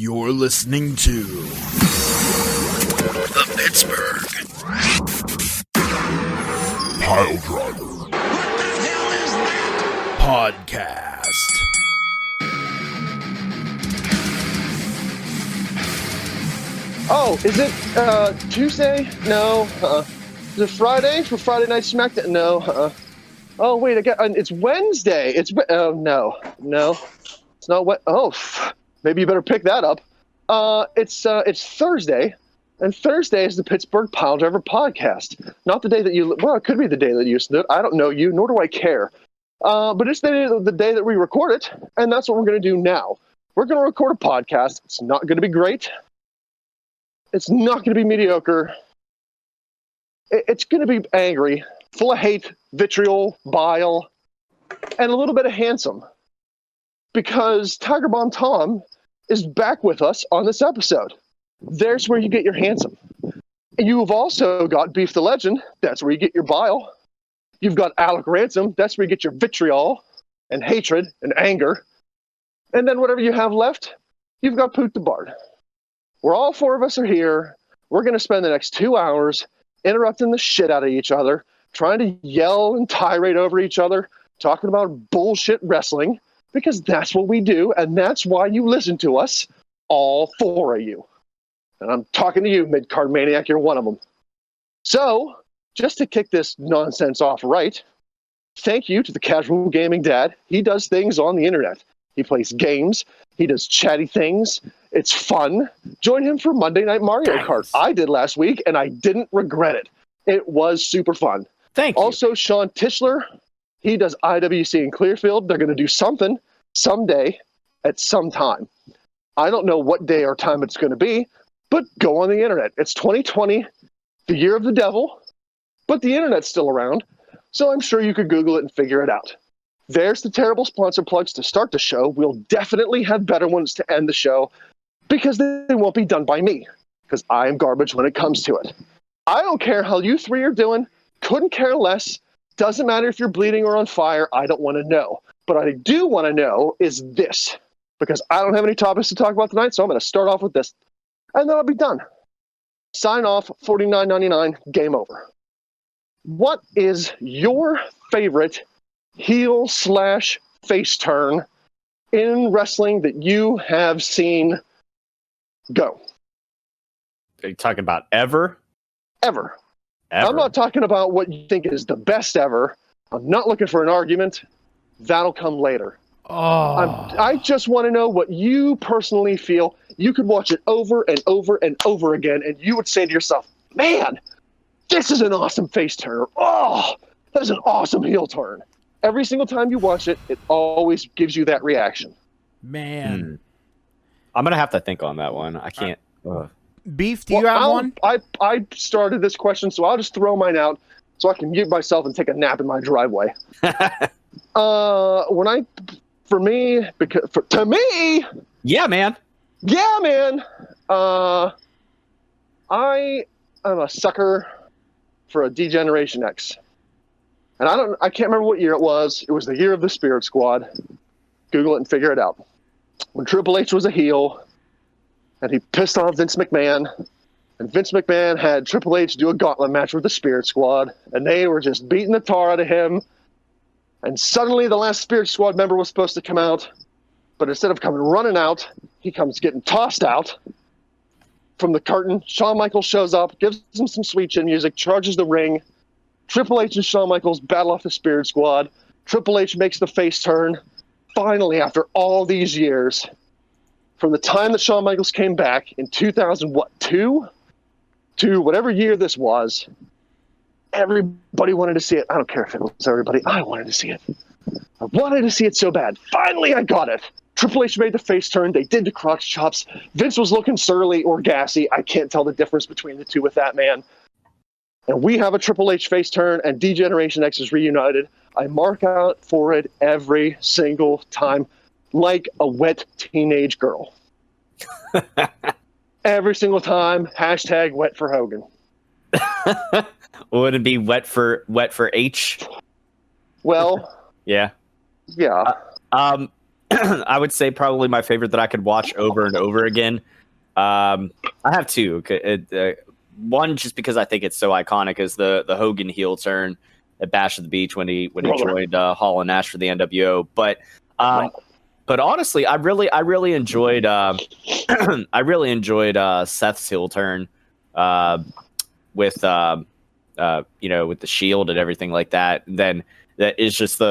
You're listening to the Pittsburgh Piledriver. What the hell is that? Podcast. Oh, is it Tuesday? No. Is it Friday for Friday Night SmackDown? No. Oh wait, it's Wednesday. No. It's not what. Oh, maybe you better pick that up. It's Thursday, and Thursday is the Pittsburgh Piledriver podcast. Not the day that you. Well, it could be the day that you listen to it. I don't know you, nor do I care. But it's the day that we record it, and that's what we're going to do now. We're going to record a podcast. It's not going to be great. It's not going to be mediocre. It's going to be angry, full of hate, vitriol, bile, and a little bit of handsome. Because Tigerbomb Tom is back with us on this episode. There's where you get your handsome. You've also got Beef the Legend. That's where you get your bile. You've got Alec Ransom. That's where you get your vitriol and hatred and anger. And then whatever you have left, you've got Poot the Bard. Where all four of us are here. We're going to spend the next 2 hours interrupting the shit out of each other, trying to yell and tirade over each other, talking about bullshit wrestling, because that's what we do, and that's why you listen to us, all four of you. And I'm talking to you, mid-card maniac, you're one of them. So, just to kick this nonsense off right, thank you to the Casual Gaming Dad. He does things on the internet. He plays games. He does chatty things. It's fun. Join him for Monday Night Mario Kart. I did last week, and I didn't regret it. It was super fun. Thank you. Also, Sean Tischler, he does IWC in Clearfield. They're going to do something someday at some time. I don't know what day or time it's going to be, but go on the internet. It's 2020, the year of the devil, but the internet's still around, so I'm sure you could Google it and figure it out. There's the terrible sponsor plugs to start the show. We'll definitely have better ones to end the show because they won't be done by me because I am garbage when it comes to it. I don't care how you three are doing. Couldn't care less. Doesn't matter if you're bleeding or on fire. I don't want to know. But what I do want to know is this, because I don't have any topics to talk about tonight, so I'm going to start off with this. And then I'll be done. Sign off, $49.99, game over. What is your favorite heel/face turn in wrestling that you have seen? Go. Are you talking about ever? Ever. I'm not talking about what you think is the best ever. I'm not looking for an argument. That'll come later. I just want to know what you personally feel. You could watch it over and over and over again, and you would say to yourself, man, this is an awesome face turn. Oh, that is an awesome heel turn. Every single time you watch it, it always gives you that reaction. Man. I'm going to have to think on that one. I can't. Beef, do you have one? I started this question, so I'll just throw mine out so I can mute myself and take a nap in my driveway. To me. Yeah, man. Yeah, man. I am a sucker for a D-Generation X. And I can't remember what year it was. It was the year of the Spirit Squad. Google it and figure it out. When Triple H was a heel, and he pissed off Vince McMahon, and Vince McMahon had Triple H do a gauntlet match with the Spirit Squad, and they were just beating the tar out of him. And suddenly the last Spirit Squad member was supposed to come out, but instead of coming running out, he comes getting tossed out from the curtain. Shawn Michaels shows up, gives him some sweet chin music, charges the ring. Triple H and Shawn Michaels battle off the Spirit Squad. Triple H makes the face turn. Finally, after all these years, from the time that Shawn Michaels came back in 2002 to whatever year this was, everybody wanted to see it. I don't care if it was everybody. I wanted to see it. I wanted to see it so bad. Finally, I got it. Triple H made the face turn. They did the crotch chops. Vince was looking surly or gassy. I can't tell the difference between the two with that man. And we have a Triple H face turn, and D-Generation X is reunited. I mark out for it every single time, like a wet teenage girl. Every single time, hashtag wet for Hogan. Would it be wet for H? Well, yeah. Yeah. I would say probably my favorite that I could watch over and over again. I have two. One, just because I think it's so iconic, is the Hogan heel turn at Bash at the Beach when he joined Hall and Nash for the NWO. But honestly, I really enjoyed Seth's heel turn with with the Shield and everything like that. And then that is just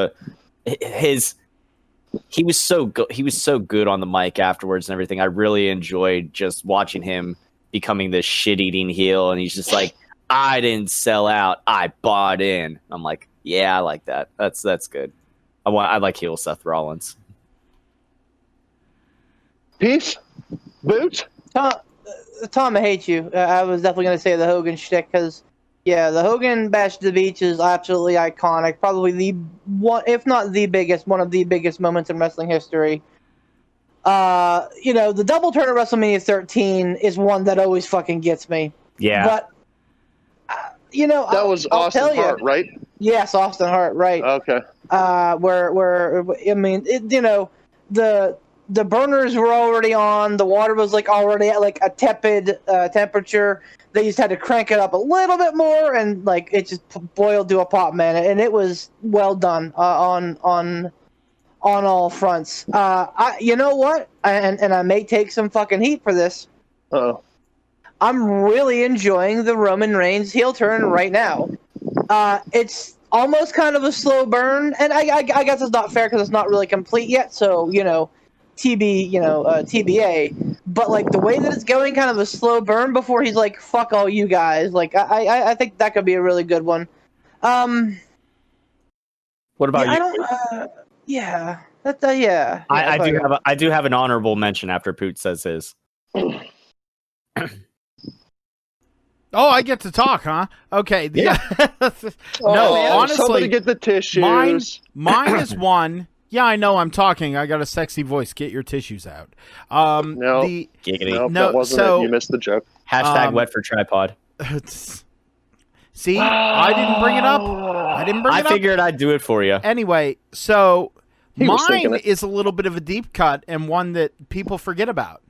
he was so good. He was so good on the mic afterwards and everything. I really enjoyed just watching him becoming this shit-eating heel, and he's just like, I didn't sell out, I bought in. I'm like, yeah, I like that. That's good. I like heel Seth Rollins. Peace, Boot. Tom, I hate you. I was definitely going to say the Hogan shtick because, yeah, the Hogan Bash to the Beach is absolutely iconic. Probably the one, if not the biggest, one of the biggest moments in wrestling history. The double turn at WrestleMania 13 is one that always fucking gets me. Yeah. But, that was Austin Hart, right? Yes, Austin Hart, right. Okay. The burners were already on. The water was already at a tepid temperature. They just had to crank it up a little bit more, and it just boiled to a pop, man. And it was well done on all fronts. You know what? And I may take some fucking heat for this. Uh-oh. I'm really enjoying the Roman Reigns heel turn right now. It's almost kind of a slow burn, and I guess it's not fair because it's not really complete yet. So TBA. But the way that it's going, kind of a slow burn before he's like, "Fuck all you guys." I think that could be a really good one. What about you? I don't. Yeah. I do have an honorable mention after Poot says his. Oh, I get to talk, huh? Okay. Yeah. Honestly, somebody get the tissues. Mine is one. Yeah, I know I'm talking. I got a sexy voice. Get your tissues out. No, that wasn't it. You missed the joke. Hashtag wet for tripod. See, I didn't bring it up. I figured I'd do it for you. Anyway, so mine is a little bit of a deep cut and one that people forget about.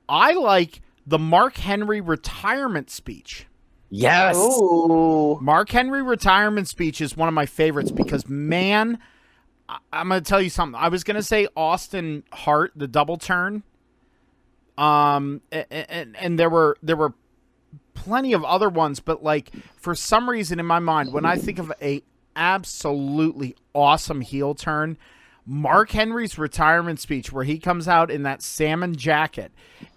I like the Mark Henry retirement speech. Yes. Ooh. Mark Henry retirement speech is one of my favorites because, man, I'm going to tell you something. I was going to say Austin Hart, the double turn. And there were plenty of other ones, but for some reason in my mind, when I think of a absolutely awesome heel turn, Mark Henry's retirement speech where he comes out in that salmon jacket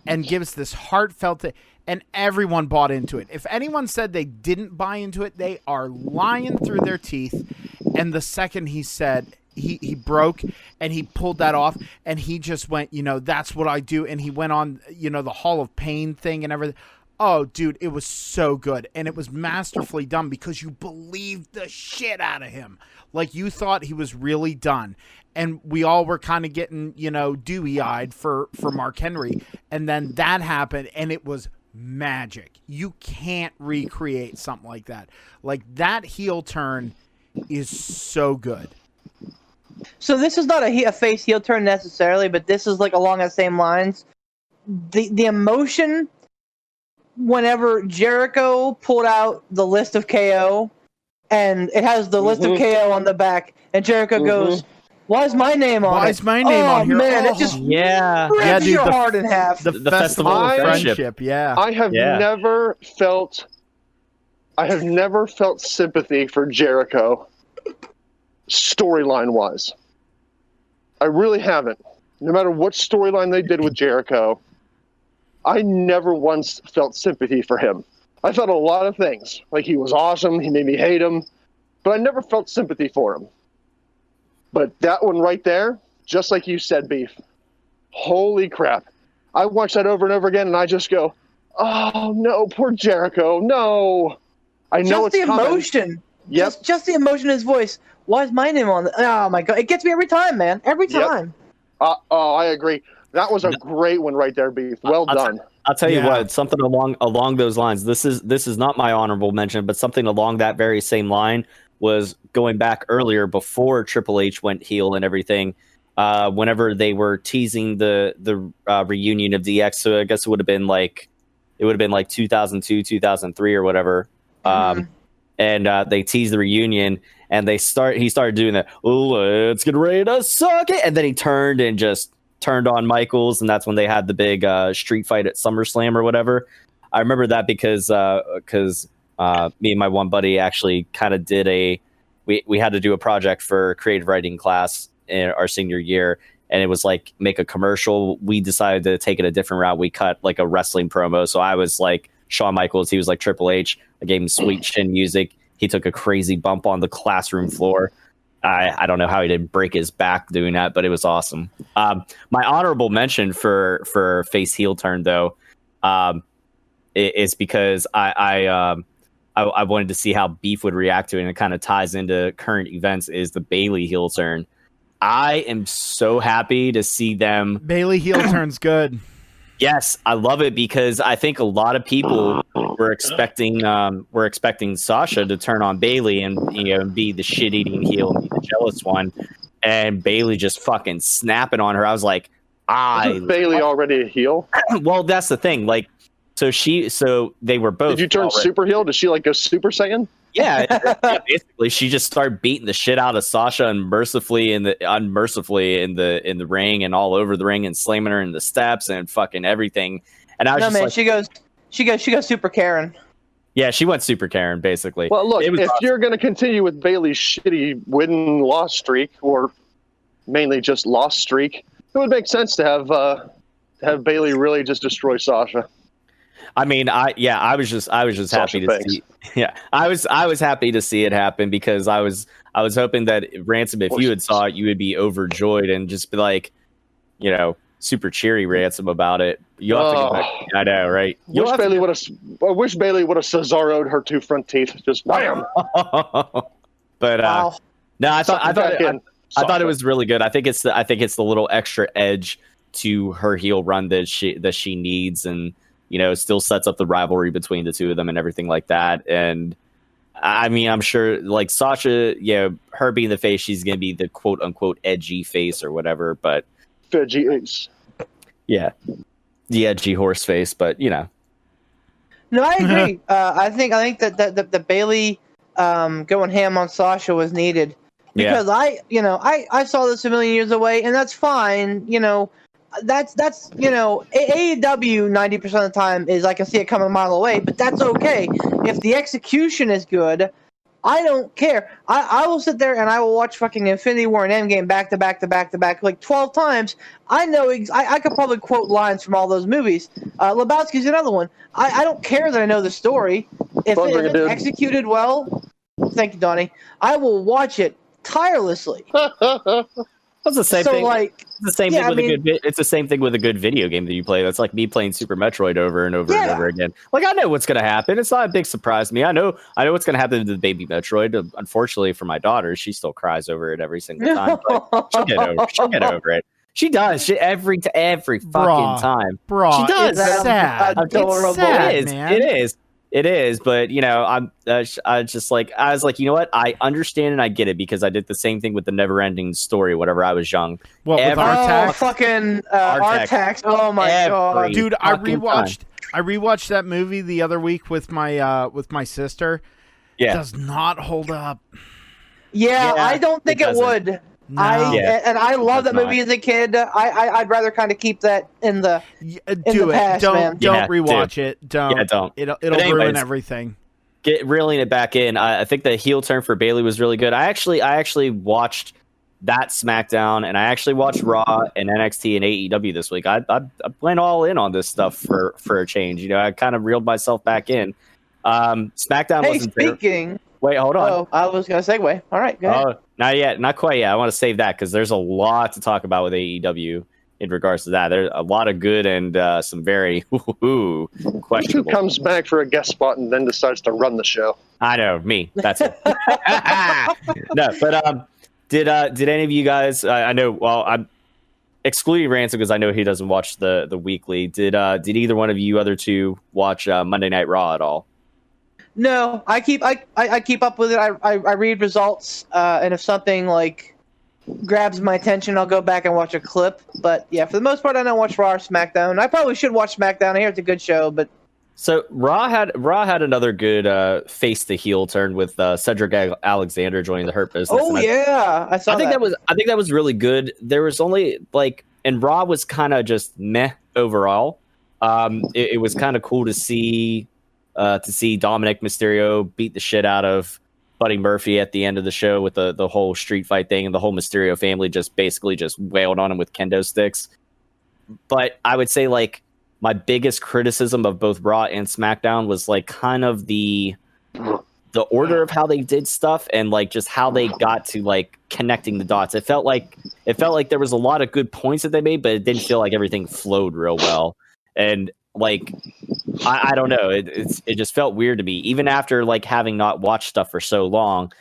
and gives this heartfelt and everyone bought into it. If anyone said they didn't buy into it, they are lying through their teeth. And the second he said he broke and he pulled that off and he just went, that's what I do. And he went on, the Hall of Pain thing and everything. Oh, dude, it was so good. And it was masterfully done because you believed the shit out of him. You thought he was really done. And we all were kind of getting, dewy-eyed for Mark Henry. And then that happened, and it was magic. You can't recreate something like that. That heel turn is so good. So this is not a face heel turn necessarily, but this is along the same lines. The emotion whenever Jericho pulled out the list of KO, and it has the list of KO on the back, and Jericho goes, "Why is my name on it? Why is my name on here?" Man, it just rips your heart in half. The Festival of Friendship, yeah. I have never felt sympathy for Jericho storyline-wise. I really haven't. No matter what storyline they did with Jericho, I never once felt sympathy for him. I felt a lot of things. He was awesome, he made me hate him, but I never felt sympathy for him. But that one right there, just like you said, Beef, holy crap. I watch that over and over again, and I just go, oh, no, poor Jericho, no. I know it's coming. Emotion. Yep. Just the emotion in his voice. Why is my name on it? Oh, my God. It gets me every time, man. Every time. Yep. I agree. That was a great one right there, Beef. Well done. I'll tell you what, something along those lines. This is not my honorable mention, but something along that very same line was going back earlier before Triple H went heel and everything. whenever they were teasing the reunion of DX. So I guess it would have been like 2002, 2003 or whatever. And they teased the reunion, and he started doing that. Oh, let's get ready to suck it, and then he turned on Michaels, and that's when they had the big street fight at SummerSlam or whatever. I remember that because me and my one buddy actually kind of did we had to do a project for creative writing class in our senior year, and it was like make a commercial. We decided to take it a different route. We cut like a wrestling promo. So I was like Shawn Michaels, he was like Triple H. I gave him sweet chin music. He took a crazy bump on the classroom floor. I don't know how he didn't break his back doing that, but it was awesome. My honorable mention for face heel turn though, is because I wanted to see how Beef would react to it, and it kind of ties into current events. Is the Bayley heel turn? I am so happy to see them. Bayley heel turn's good. Yes, I love it because I think a lot of people were expecting Sasha to turn on Bayley and be the shit-eating heel and be the jealous one, and Bayley just fucking snapping on her. I was like, Isn't Bayley already a heel? Well, that's the thing. Like, so they were both. Did you turn super heel? Did she like go Super Saiyan? Yeah, basically, she just started beating the shit out of Sasha unmercifully in the ring and all over the ring and slamming her in the steps and fucking everything. And I was she goes Super Karen. Yeah, she went Super Karen basically. Well, look, if awesome. You're going to continue with Bayley's shitty win-loss streak, or mainly just loss streak, it would make sense to have Bayley really just destroy Sasha. I mean, I was just happy to see. Yeah, I was happy to see it happen because I was hoping that Ransom, if you had saw it, you would be overjoyed and just be like, super cheery Ransom about it. You have to get back. I know, right? I wish Bayley would have Cesaro'd her two front teeth. Just wham. But Wow. no, I thought it was really good. I think it's the little extra edge to her heel run that she needs, and still sets up the rivalry between the two of them and everything like that. And I mean, I'm sure like Sasha, her being the face, she's going to be the quote unquote edgy face or whatever, but edgy ace. Yeah. The edgy horse face, but No, I agree. I think that the Bayley going ham on Sasha was needed because I saw this a million years away, and that's fine. That's AEW 90% of the time is I can see it coming a mile away, but that's okay. If the execution is good, I don't care. I will sit there and I will watch fucking Infinity War and Endgame back to back like 12 times. I know I could probably quote lines from all those movies. Lebowski's another one. I don't care that I know the story. If it's executed well, thank you, Donnie, I will watch it tirelessly. That's the same thing. It's the same thing with a good video game that you play. That's like me playing Super Metroid over and over and over again. Like, I know what's going to happen. It's not a big surprise to me. I know what's going to happen to the baby Metroid. Unfortunately for my daughter, she still cries over it every single time. But she'll get over it. She does. Every fucking time. She does. It's sad. It's sad, man. It is, but I was like, you know what? I understand and I get it because I did the same thing with the Never-Ending Story whenever I was young. What, with Artax? Fucking Artax. Oh my god, dude! I rewatched that movie the other week with my sister. Yeah, it does not hold up. Yeah, I don't think it would. No. I love that movie as a kid. I'd rather kind of keep that in the past, Don't man. Don't rewatch it. Don't. Yeah, don't. It'll ruin everything. Reeling it back in. I think the heel turn for Bayley was really good. I actually watched that SmackDown, and I actually watched Raw and NXT and AEW this week. I went all in on this stuff for a change. I kind of reeled myself back in. SmackDown wasn't speaking. Wait, hold on. Oh, I was going to segue. All right, go ahead. Not yet. Not quite yet. I want to save that because there's a lot to talk about with AEW in regards to that. There's a lot of good and some very questionable. Who comes back for a guest spot and then decides to run the show? I know, me. That's it. No, but did any of you guys? I know. Well, I'm excluding Ransom because I know he doesn't watch the weekly. Did either one of you other two watch Monday Night Raw at all? No, I keep up with it. I read results, and if something like grabs my attention, I'll go back and watch a clip. But yeah, for the most part, I don't watch Raw or SmackDown. I probably should watch SmackDown. I hear it's a good show, but So Raw had another good face to heel turn with Cedric Alexander joining the Hurt Business. oh yeah, I saw I think that. I think that was really good. There was only and Raw was kind of just meh overall. It was kind of cool to see Dominic Mysterio beat the shit out of Buddy Murphy at the end of the show with the whole street fight thing, and the whole Mysterio family just basically just wailed on him with kendo sticks. But I would say my biggest criticism of both Raw and SmackDown was kind of the order of how they did stuff and just how they got to connecting the dots. It felt like there was a lot of good points that they made, but it didn't feel like everything flowed real well. And I don't know, it just felt weird to me, even after having not watched stuff for so long.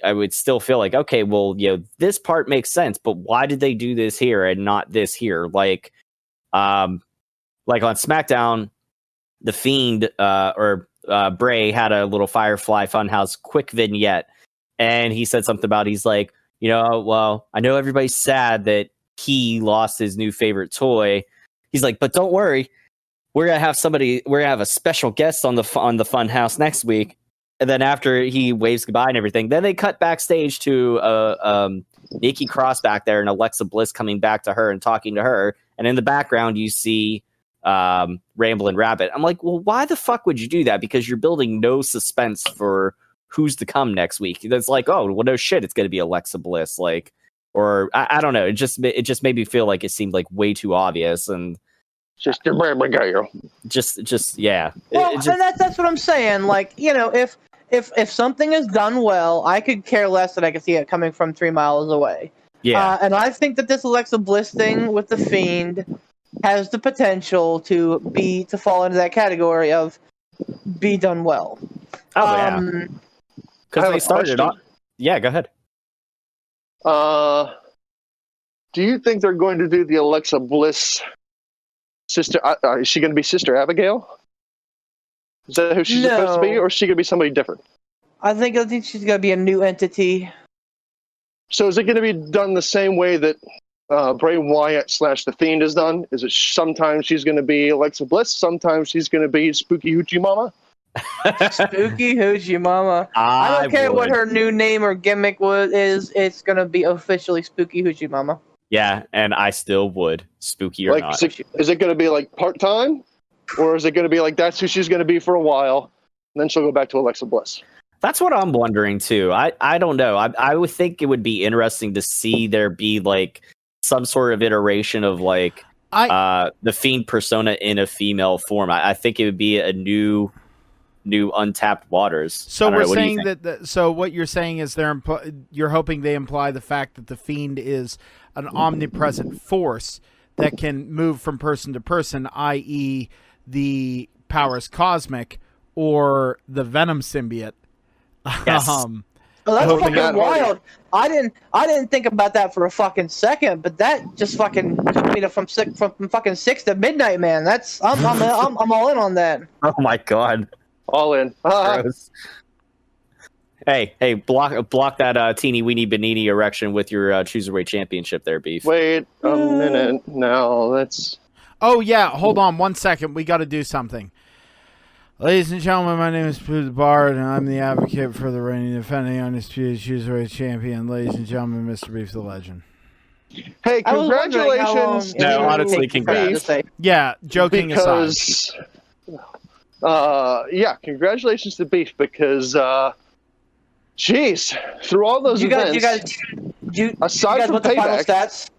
I would still feel okay, well, this part makes sense, but why did they do this here and not this here? On SmackDown, the Fiend Bray had a little Firefly Funhouse quick vignette, and he said something about well, I know everybody's sad that he lost his new favorite toy. He's like, but don't worry, we're gonna have a special guest on the Funhouse next week. And then after he waves goodbye and everything, then they cut backstage to Nikki Cross back there and Alexa Bliss coming back to her and talking to her, and in the background you see Ramblin' Rabbit. I'm like, well, why the fuck would you do that? Because you're building no suspense for who's to come next week. That's oh, well, no shit, it's going to be Alexa Bliss. Or I don't know. It just made me feel like it seemed way too obvious and Just a just yeah. Well, and that's what I'm saying. If something is done well, I could care less that I can see it coming from 3 miles away. Yeah. And I think that this Alexa Bliss thing with the Fiend has the potential to fall into that category of be done well. Oh yeah. Because they started on. Yeah, go ahead. Do you think they're going to do the Alexa Bliss sister? Is she going to be Sister Abigail? Is that who she's supposed to be, or is she going to be somebody different? I think she's going to be a new entity. So is it going to be done the same way that Bray Wyatt / The Fiend is done? Is it sometimes she's going to be Alexa Bliss, sometimes she's going to be Spooky Hoochie Mama? Spooky Hoochie Mama. I don't care what her new name or gimmick is. It's going to be officially Spooky Hoochie Mama. Yeah, and I still would, spooky or not. Is it going to be part-time? Or is it going to be that's who she's going to be for a while, and then she'll go back to Alexa Bliss? That's what I'm wondering too. I don't know. I would think it would be interesting to see there be some sort of iteration of the Fiend persona in a female form. I think it would be a new untapped waters. So we're saying so what you're saying is you're hoping they imply the fact that the Fiend is an omnipresent force that can move from person to person, i.e. the powers cosmic or the Venom symbiote. Yes. That's fucking wild. I didn't think about that for a fucking second, but that just fucking took me from fucking 6 to midnight, man. I'm all in on that. Oh my god. All in. Gross. Hey, block that teeny weeny benini erection with your Cruiserweight Championship there, Beef. Wait a minute. No, that's... Oh, yeah. Hold on 1 second. We got to do something. Ladies and gentlemen, my name is Pooh the Bard, and I'm the advocate for the reigning, defending, undisputed Cruiserweight Champion. Ladies and gentlemen, Mr. Beef the Legend. Hey, congratulations. No, honestly, congrats. Yeah, joking aside. Congratulations to Beef because... Jeez, through all those events, aside from Payback,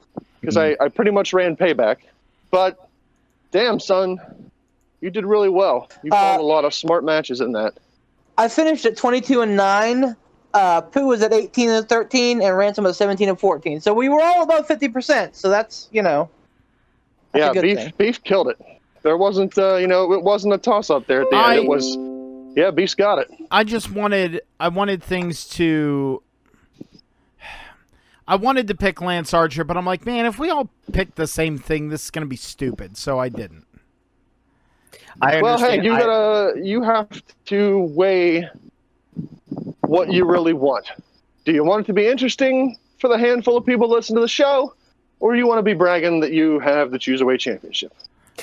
because I pretty much ran Payback, but damn, son, you did really well. You fought a lot of smart matches in that. I finished at 22-9. Pooh was at 18-13, and Ransom was 17-14. So we were all about 50%. So that's Beef killed it. There wasn't it wasn't a toss up there at the end. It was. Yeah, Beef's got it. I wanted things to... I wanted to pick Lance Archer, but I'm like, man, if we all pick the same thing, this is going to be stupid, so I didn't. Well, hey, you have to weigh what you really want. Do you want it to be interesting? for the handful of people that listen to the show, or you want to be bragging that you have the Cruiserweight Championship?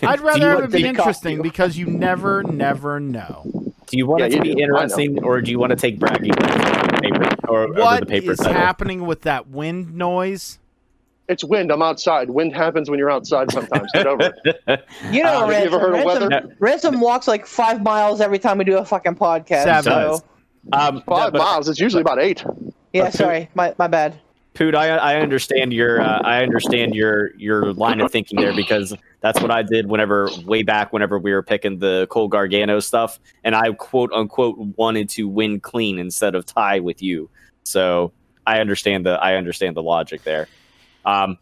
I'd Do rather you have want it be to cost interesting you? because you never know. Do you want Yeah, it to you be do. I know. interesting, or do you want to take bragging rights over the paper or over the What paper is title? happening with that wind noise? It's wind. I'm outside. Wind happens when you're outside sometimes. Get over it. You know, Have you ever heard of weather? Ransom walks like 5 miles every time we do a fucking podcast. 7. Does. So, 5 but- miles. It's usually about 8. yeah, sorry, my bad. Poot, I understand your line of thinking there, because that's what I did way back whenever we were picking the Cole Gargano stuff, and I quote unquote wanted to win clean instead of tie with you. So I understand the logic there. And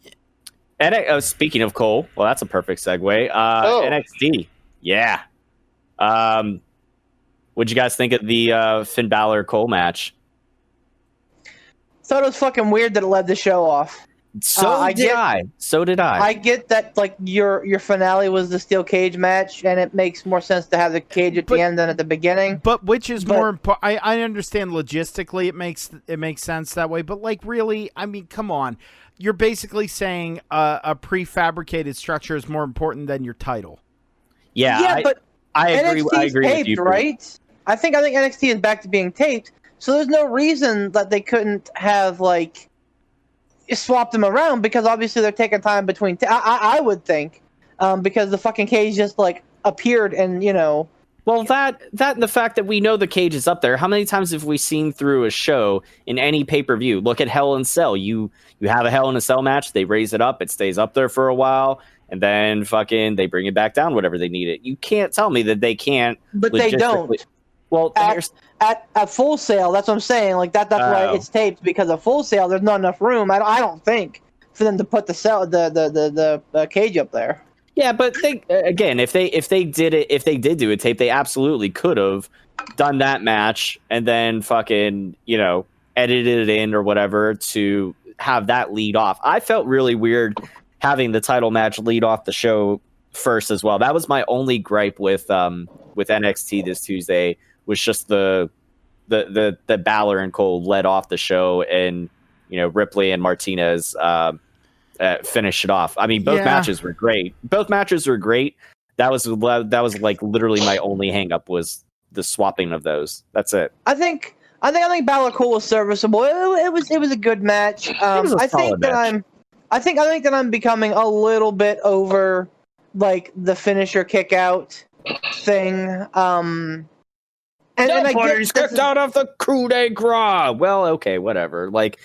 speaking of Cole, well, that's a perfect segue. NXT, yeah. What'd you guys think of the Finn Balor Cole match? Thought it was fucking weird that it led the show off. So did I. I get that, like, your finale was the steel cage match, and it makes more sense to have the cage at the end than at the beginning. But which is more important? I understand logistically it makes sense that way, but like really, I mean, come on, you're basically saying a prefabricated structure is more important than your title. Yeah, but I agree. NXT's I agree taped, with you, right? I think NXT is back to being taped, so there's no reason that they couldn't have like swapped them around, because obviously they're taking time between. I would think, because the fucking cage just like appeared, and you know. Well, that and the fact that we know the cage is up there. How many times have we seen through a show in any pay-per-view? Look at Hell in a Cell. You have a Hell in a Cell match. They raise it up. It stays up there for a while, and then fucking they bring it back down whenever they need it. You can't tell me that they can't. But they don't. Well, at Full Sail, that's what I'm saying. Like that's why it's taped, because at Full Sail there's not enough room. I don't think for them to put the cage up there. Yeah, but if they did do a tape, they absolutely could have done that match and then fucking edited it in or whatever to have that lead off. I felt really weird having the title match lead off the show first as well. That was my only gripe with NXT this Tuesday, was just the Balor and Cole led off the show, and Ripley and Martinez finish it off. I mean, both matches were great. That was like literally my only hang up, was the swapping of those. That's it. I think Balor Cole was serviceable. It was a good match. I think that I'm becoming a little bit over like the finisher kick out thing. And I Nobody's kicked out of the coup de grace. Well, okay, whatever. Like,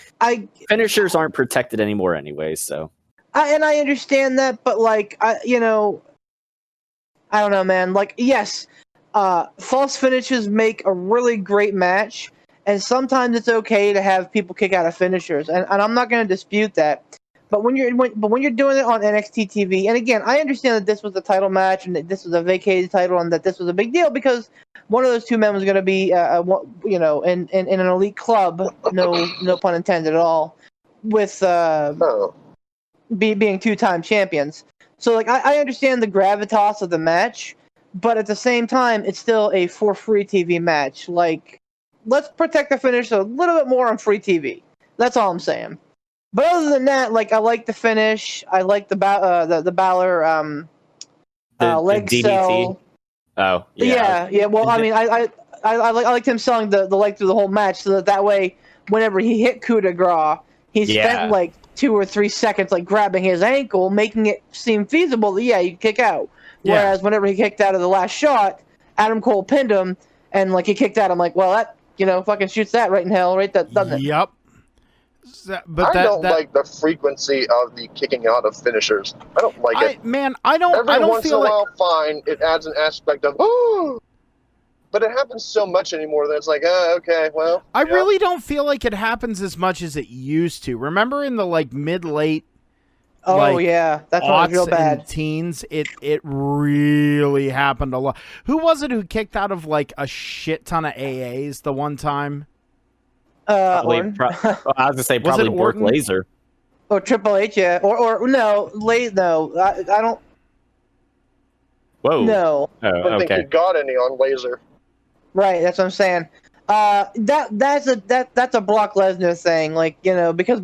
finishers aren't protected anymore anyway, so. I understand that, but like, I don't know, man. Like, yes, false finishes make a really great match, and sometimes it's okay to have people kick out of finishers, and I'm not going to dispute that. But when you're doing it on NXT TV, and again, I understand that this was a title match and that this was a vacated title and that this was a big deal because one of those two men was going to be, in an elite club, no pun intended at all, with being 2-time champions. So like I understand the gravitas of the match, but at the same time, it's still a for free TV match. Like, let's protect the finish a little bit more on free TV. That's all I'm saying. But other than that, like, I like the finish. I like the Balor leg DDT. sell. Oh, yeah. Yeah. Well, I mean, I liked him selling the leg through the whole match, so that way, whenever he hit coup de grace, he spent like 2 or 3 seconds like grabbing his ankle, making it seem feasible that you can kick out. Whereas whenever he kicked out of the last shot, Adam Cole pinned him, and like he kicked out. I'm like, well, that fucking shoots that right in hell, right? That doesn't it? Yep. But I don't like the frequency of the kicking out of finishers. I don't like it. Man, I don't. Every I don't once feel in a like. while, fine. It adds an aspect of but it happens so much anymore that it's like, okay, well. I really don't feel like it happens as much as it used to. Remember in the like mid-late. Oh yeah, that's when it was real bad. Teens, it really happened a lot. Who was it who kicked out of like a shit ton of AAs the one time? I was gonna say probably Bork Laser. Or Triple H, yeah. Or no, no. I don't. Whoa. No. Oh, I don't think he got any on Laser. Right, that's what I'm saying. That's a Brock Lesnar thing, like, you know, because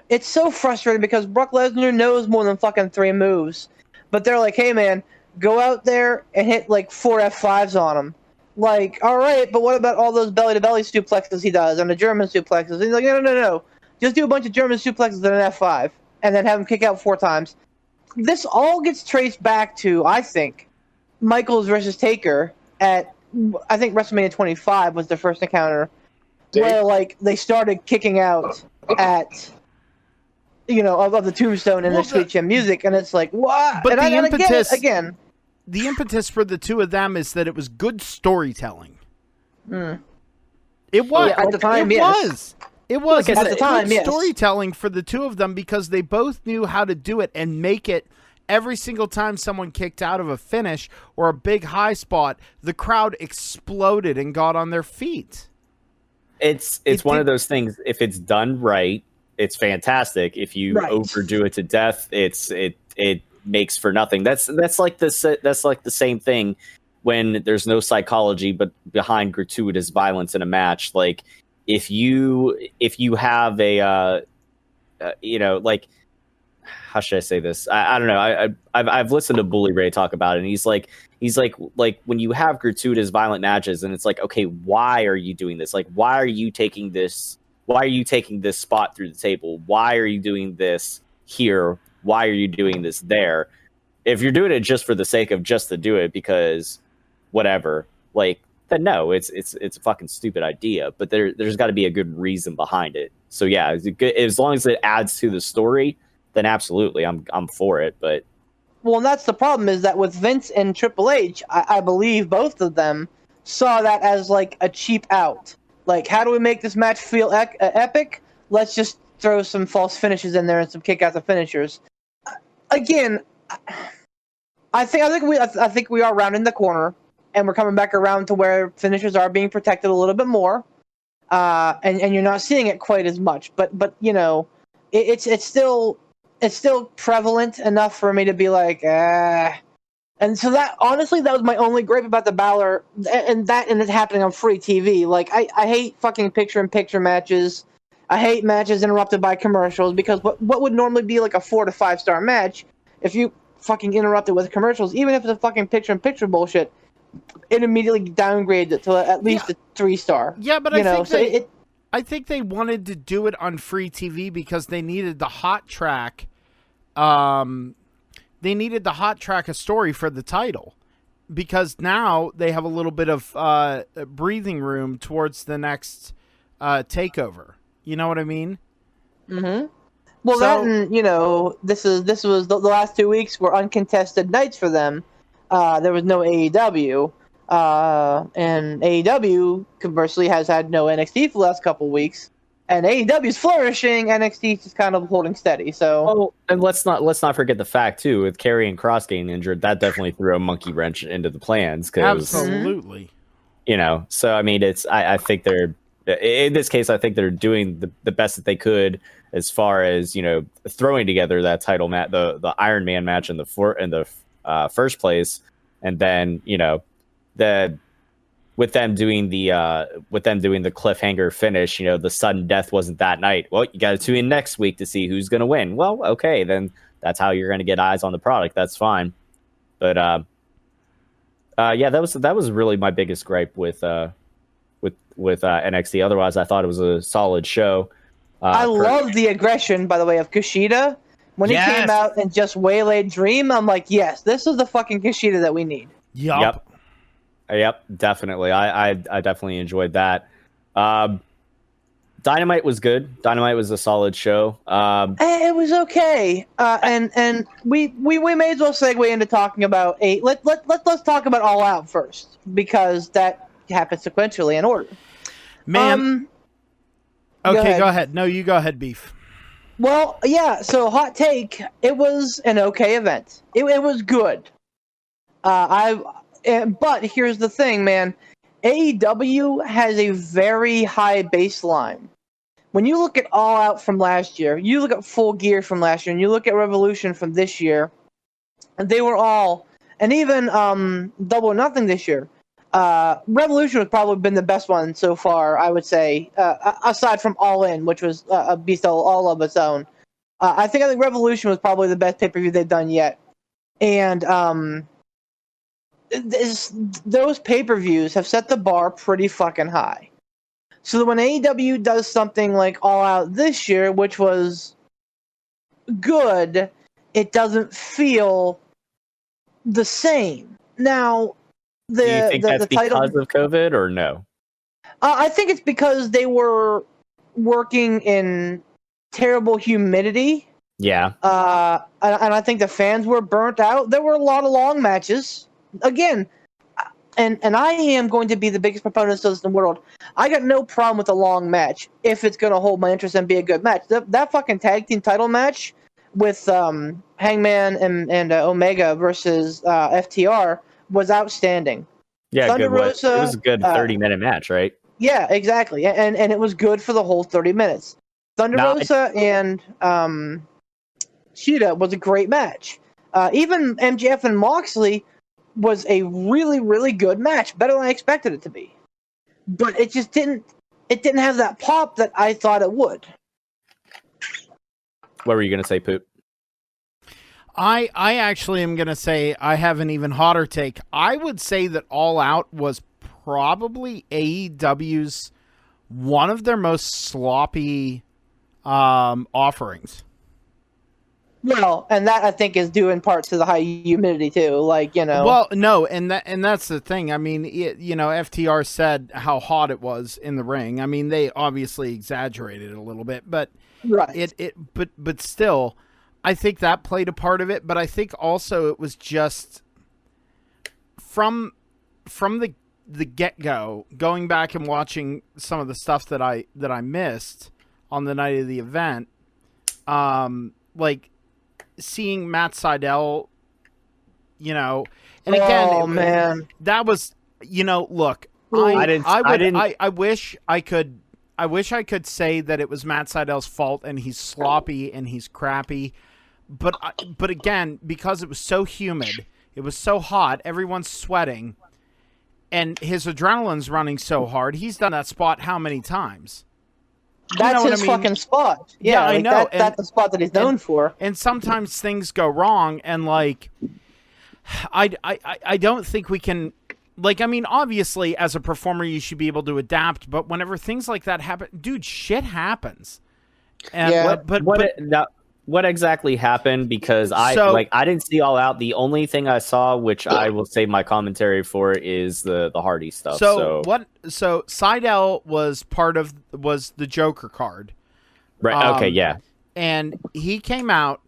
it's so frustrating because Brock Lesnar knows more than fucking 3 moves, but they're like, hey man, go out there and hit like 4 F5s on him. Like, all right, but what about all those belly-to-belly suplexes he does and the German suplexes? And he's like, no. Just do a bunch of German suplexes and an F5 and then have him kick out 4 times. This all gets traced back to, I think, Michaels versus Taker at, I think WrestleMania 25 was the first encounter where, like, they started kicking out at, you know, of the tombstone and the Sweet Chin music, and it's like, what? But and the impetus, again. The impetus for the two of them is that it was good storytelling. It was. Yeah, at the time, It was. At the time, yes. Storytelling for the two of them because they both knew how to do it and make it. Every single time someone kicked out of a finish or a big high spot, the crowd exploded and got on their feet. It's one of those things. If it's done right, it's fantastic. If you overdo it to death, it makes for nothing. That's like the same thing when there's no psychology but behind gratuitous violence in a match. Like if you have a you know, like, how should I say this? I don't know. I've listened to Bully Ray talk about it, and he's like when you have gratuitous violent matches, and it's like, okay, why are you doing this? Like, why are you taking this? Why are you taking this spot through the table? Why are you doing this here? Why are you doing this there? If you're doing it just for the sake of just to do it because whatever, like, then no, it's a fucking stupid idea. But there's got to be a good reason behind it. So yeah, as long as it adds to the story, then absolutely, I'm for it. But well, and that's the problem, is that with Vince and Triple H, I believe both of them saw that as like a cheap out. Like, how do we make this match feel epic? Let's just throw some false finishes in there and some kick out the finishers. Again, I think we are rounding the corner, and we're coming back around to where finishers are being protected a little bit more, and you're not seeing it quite as much. But you know, it's still prevalent enough for me to be like, And so that, honestly, that was my only gripe about the Balor, and it's happening on free TV. Like, I hate fucking picture-in-picture matches. I hate matches interrupted by commercials, because what would normally be like a 4 to 5 star match, if you fucking interrupt it with commercials, even if it's a fucking picture-in-picture bullshit, it immediately downgrades it to at least a 3 star. Yeah, but I think they wanted to do it on free TV because they needed the hot track. They needed the hot track a story for the title, because now they have a little bit of breathing room towards the next takeover. You know what I mean? Mm-hmm. Well, that, and, you know, this was the last 2 weeks were uncontested nights for them. There was no AEW, and AEW conversely has had no NXT for the last couple weeks. And AEW's flourishing, NXT's just kind of holding steady. So, and let's not forget the fact too, with Karrion Kross getting injured, that definitely threw a monkey wrench into the plans. Absolutely. You know, so I mean, I think they're, in this case, I think they're doing the best that they could as far as, you know, throwing together that title match, the Iron Man match in the first place, and then, you know, with them doing the cliffhanger finish, you know, the sudden death wasn't that night. Well, you got to tune in next week to see who's going to win. Well, okay, then that's how you're going to get eyes on the product. That's fine. But yeah, that was really my biggest gripe with NXT. Otherwise, I thought it was a solid show. I love the aggression, by the way, of Kushida. When he came out and just waylaid Dream, I'm like, yes, this is the fucking Kushida that we need. Yep. Yep, definitely. I definitely enjoyed that. Dynamite was good. Dynamite was a solid show. It was okay. And we may as well segue into talking about let's talk about All Out first, because that happens sequentially in order. Man. Okay, go ahead. No, you go ahead, Beef. Well, yeah. So, hot take. It was an okay event. It was good. But here's the thing, man. AEW has a very high baseline. When you look at All Out from last year, you look at Full Gear from last year, and you look at Revolution from this year, and they were all, and even Double or Nothing this year, Revolution has probably been the best one so far, I would say, aside from All In, which was a beast all of its own. I think Revolution was probably the best pay-per-view they've done yet. And those pay-per-views have set the bar pretty fucking high. So when AEW does something like All Out this year, which was good, it doesn't feel the same. Now, Do you think that's because title, of COVID or no? I think it's because they were working in terrible humidity. Yeah. And I think the fans were burnt out. There were a lot of long matches. Again, and I am going to be the biggest proponent of this in the world. I got no problem with a long match if it's going to hold my interest and be a good match. That fucking tag team title match with Hangman and Omega versus FTR was outstanding. Yeah, Thunder good. Rosa, it was a good 30-minute match, right? Yeah, exactly. And it was good for the whole 30 minutes. Thunder Rosa and Sheeta was a great match. Even MJF and Moxley was a really, really good match. Better than I expected it to be. But it just didn't have that pop that I thought it would. What were you going to say, Poop? I actually am going to say I have an even hotter take. I would say that All Out was probably AEW's one of their most sloppy offerings. Well, and that I think is due in part to the high humidity too. Like, you know. Well, no, and that's the thing. I mean, FTR said how hot it was in the ring. I mean, they obviously exaggerated it a little bit, but right. But still, I think that played a part of it. But I think also it was just from the get-go, going back and watching some of the stuff that I missed on the night of the event, like seeing Matt Sydal, and again, man, that was, look, I wish I could say that it was Matt Sydal's fault and he's sloppy and he's crappy, but again, because it was so humid, it was so hot, everyone's sweating, and his adrenaline's running so hard, he's done that spot how many times? That's his fucking spot. Yeah, I know. That's the spot that he's known for. And sometimes things go wrong, and like, I don't think we can. Like, I mean, obviously, as a performer, you should be able to adapt. But whenever things like that happen, dude, shit happens. And, yeah. What exactly happened? Because I didn't see All Out. The only thing I saw, which I will save my commentary for, is the Hardy stuff. So Sydal was the Joker card. Right. Okay. Yeah. And he came out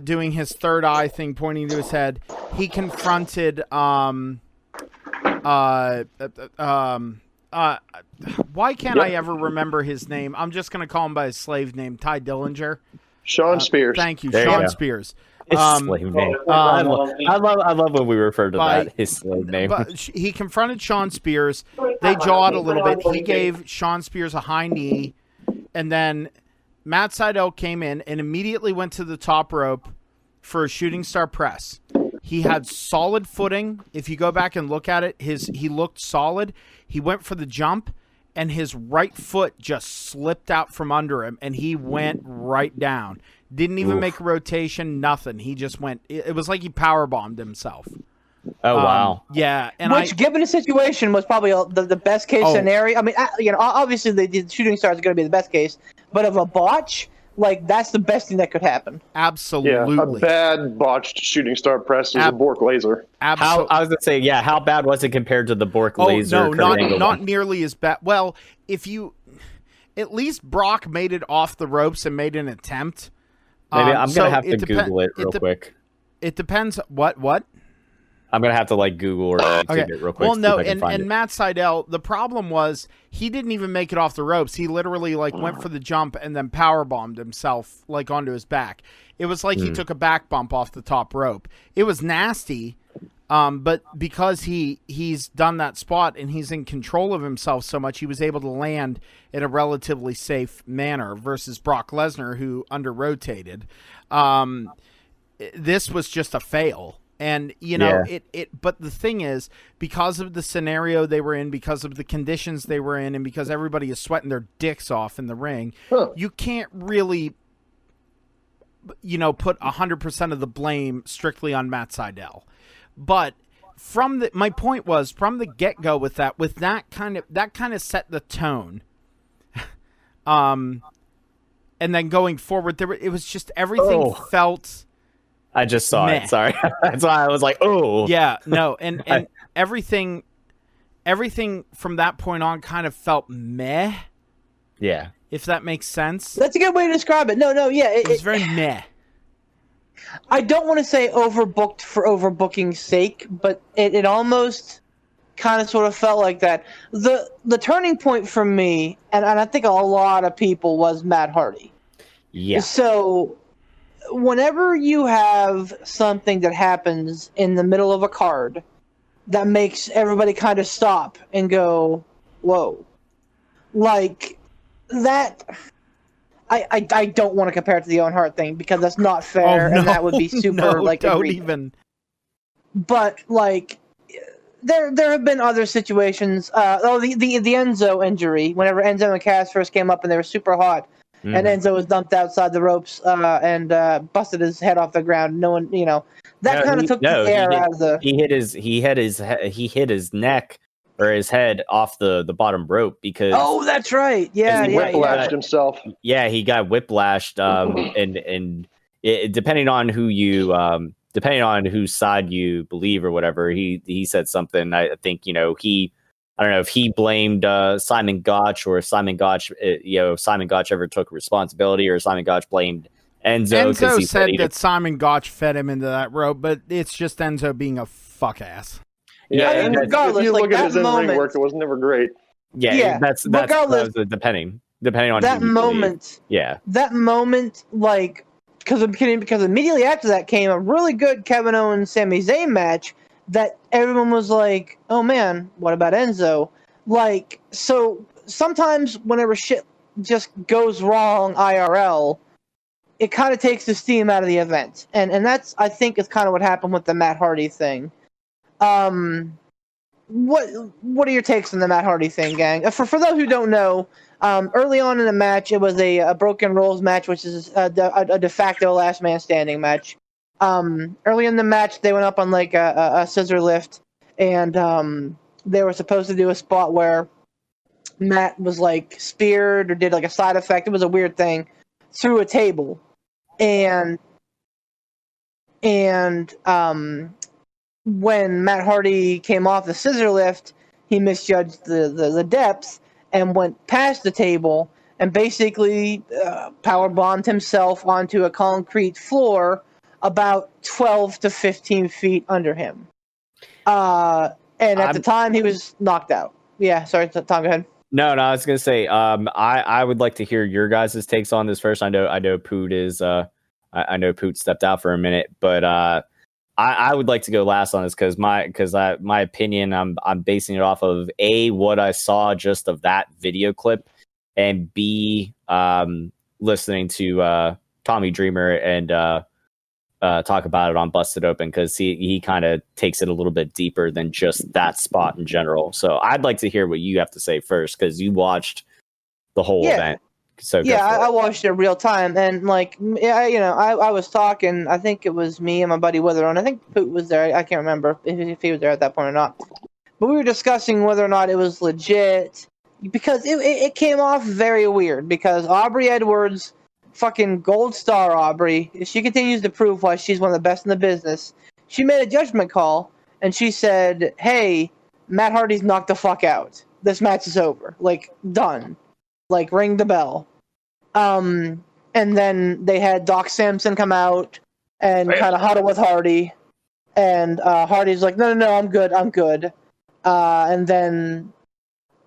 doing his third eye thing, pointing to his head. He confronted why can't I ever remember his name? I'm just gonna call him by his slave name, Ty Dillinger. Sean Spears. Thank you, Sean Spears. His slave name. I love when we refer to that, his slave name. But he confronted Sean Spears. They jawed a little bit. He gave Sean Spears a high knee, and then Matt Sydal came in and immediately went to the top rope for a shooting star press. He had solid footing. If you go back and look at it, he looked solid. He went for the jump, and his right foot just slipped out from under him, and he went right down. Didn't even make a rotation, nothing. He just went. It was like he powerbombed himself. Oh, wow. Yeah. And given the situation, was probably the best case scenario. I mean, obviously the shooting star is going to be the best case, but of a botch, like, that's the best thing that could happen. Absolutely. Yeah, a bad botched shooting star press is a Bork laser. I was going to say, how bad was it compared to the Bork laser? No, not nearly as bad. Well, at least Brock made it off the ropes and made an attempt. Maybe I'm going to have to Google it real quick. It depends. What? I'm going to have to Google or YouTube it real quick. Well, no, and Matt Sydal, the problem was he didn't even make it off the ropes. He literally went for the jump and then powerbombed himself onto his back. It was like he took a back bump off the top rope. It was nasty, but because he's done that spot and he's in control of himself so much, he was able to land in a relatively safe manner versus Brock Lesnar, who under-rotated. This was just a fail. And, you know, but the thing is, because of the scenario they were in, because of the conditions they were in, and because everybody is sweating their dicks off in the ring, you can't really, you know, put 100% of the blame strictly on Matt Sydal. But my point was, from the get-go with that kind of set the tone. And then going forward, it was just everything felt... I just saw it. Sorry. That's why I was like, oh. Yeah, no. And everything from that point on kind of felt meh. Yeah. If that makes sense. That's a good way to describe it. No, yeah. It was very meh. I don't want to say overbooked for overbooking's sake, but it almost kind of sort of felt like that. The turning point for me, and I think a lot of people, was Matt Hardy. Yeah. So whenever you have something that happens in the middle of a card that makes everybody kind of stop and go, whoa. Like, that... I don't want to compare it to the Owen Hart thing because that's not fair, and that would be super don't even. But like, there have been other situations. The Enzo injury. Whenever Enzo and Cass first came up and they were super hot, and Enzo was dumped outside the ropes and busted his head off the ground. No one, that kind of took the air out of the. He hit his neck or his head off the bottom rope because... Oh, that's right. Yeah, he whiplashed himself. Yeah, he got whiplashed, and depending on whose side you believe or whatever, he said something. I think I don't know if he blamed Simon Gotch or if Simon Gotch ever took responsibility or Simon Gotch blamed Enzo. Enzo said that Simon Gotch fed him into that rope, but it's just Enzo being a fuck ass. Yeah, and regardless, if you look at his moment, in-ring work, it was never great. Yeah, that's regardless, depending on that moment. Yeah, that moment, like, because immediately after that came a really good Kevin Owens Sami Zayn match that everyone was like, "Oh man, what about Enzo?" Like, so sometimes whenever shit just goes wrong IRL, it kind of takes the steam out of the event, and that's, I think, is kind of what happened with the Matt Hardy thing. What are your takes on the Matt Hardy thing, gang? For those who don't know, early on in the match, it was a broken rolls match, which is a de facto last man standing match. Early in the match, they went up on like a scissor lift, and they were supposed to do a spot where Matt was like speared or did like a side effect. It was a weird thing through a table, and when Matt Hardy came off the scissor lift, he misjudged the depth and went past the table and basically powerbombed himself onto a concrete floor about 12 to 15 feet under him. And at the time, he was knocked out. Yeah, sorry, Tom, go ahead. No, I was gonna say, I would like to hear your guys' takes on this first. I know Poot is, I know Poot stepped out for a minute, but I would like to go last on this because my opinion, I'm basing it off of A, what I saw just of that video clip, and B, listening to Tommy Dreamer and talk about it on Busted Open, because he kind of takes it a little bit deeper than just that spot in general. So I'd like to hear what you have to say first, because you watched the whole event. So yeah, I watched it real time, and like, I was talking. I think it was me and my buddy Witheron. I think Poot was there. I can't remember if he was there at that point or not. But we were discussing whether or not it was legit, because it came off very weird. Because Aubrey Edwards, fucking gold star Aubrey, she continues to prove why she's one of the best in the business. She made a judgment call, and she said, "Hey, Matt Hardy's knocked the fuck out. This match is over. Like, done. Like, ring the bell." And then they had Doc Samson come out and kind of huddle with Hardy, and Hardy's like, no, I'm good. And then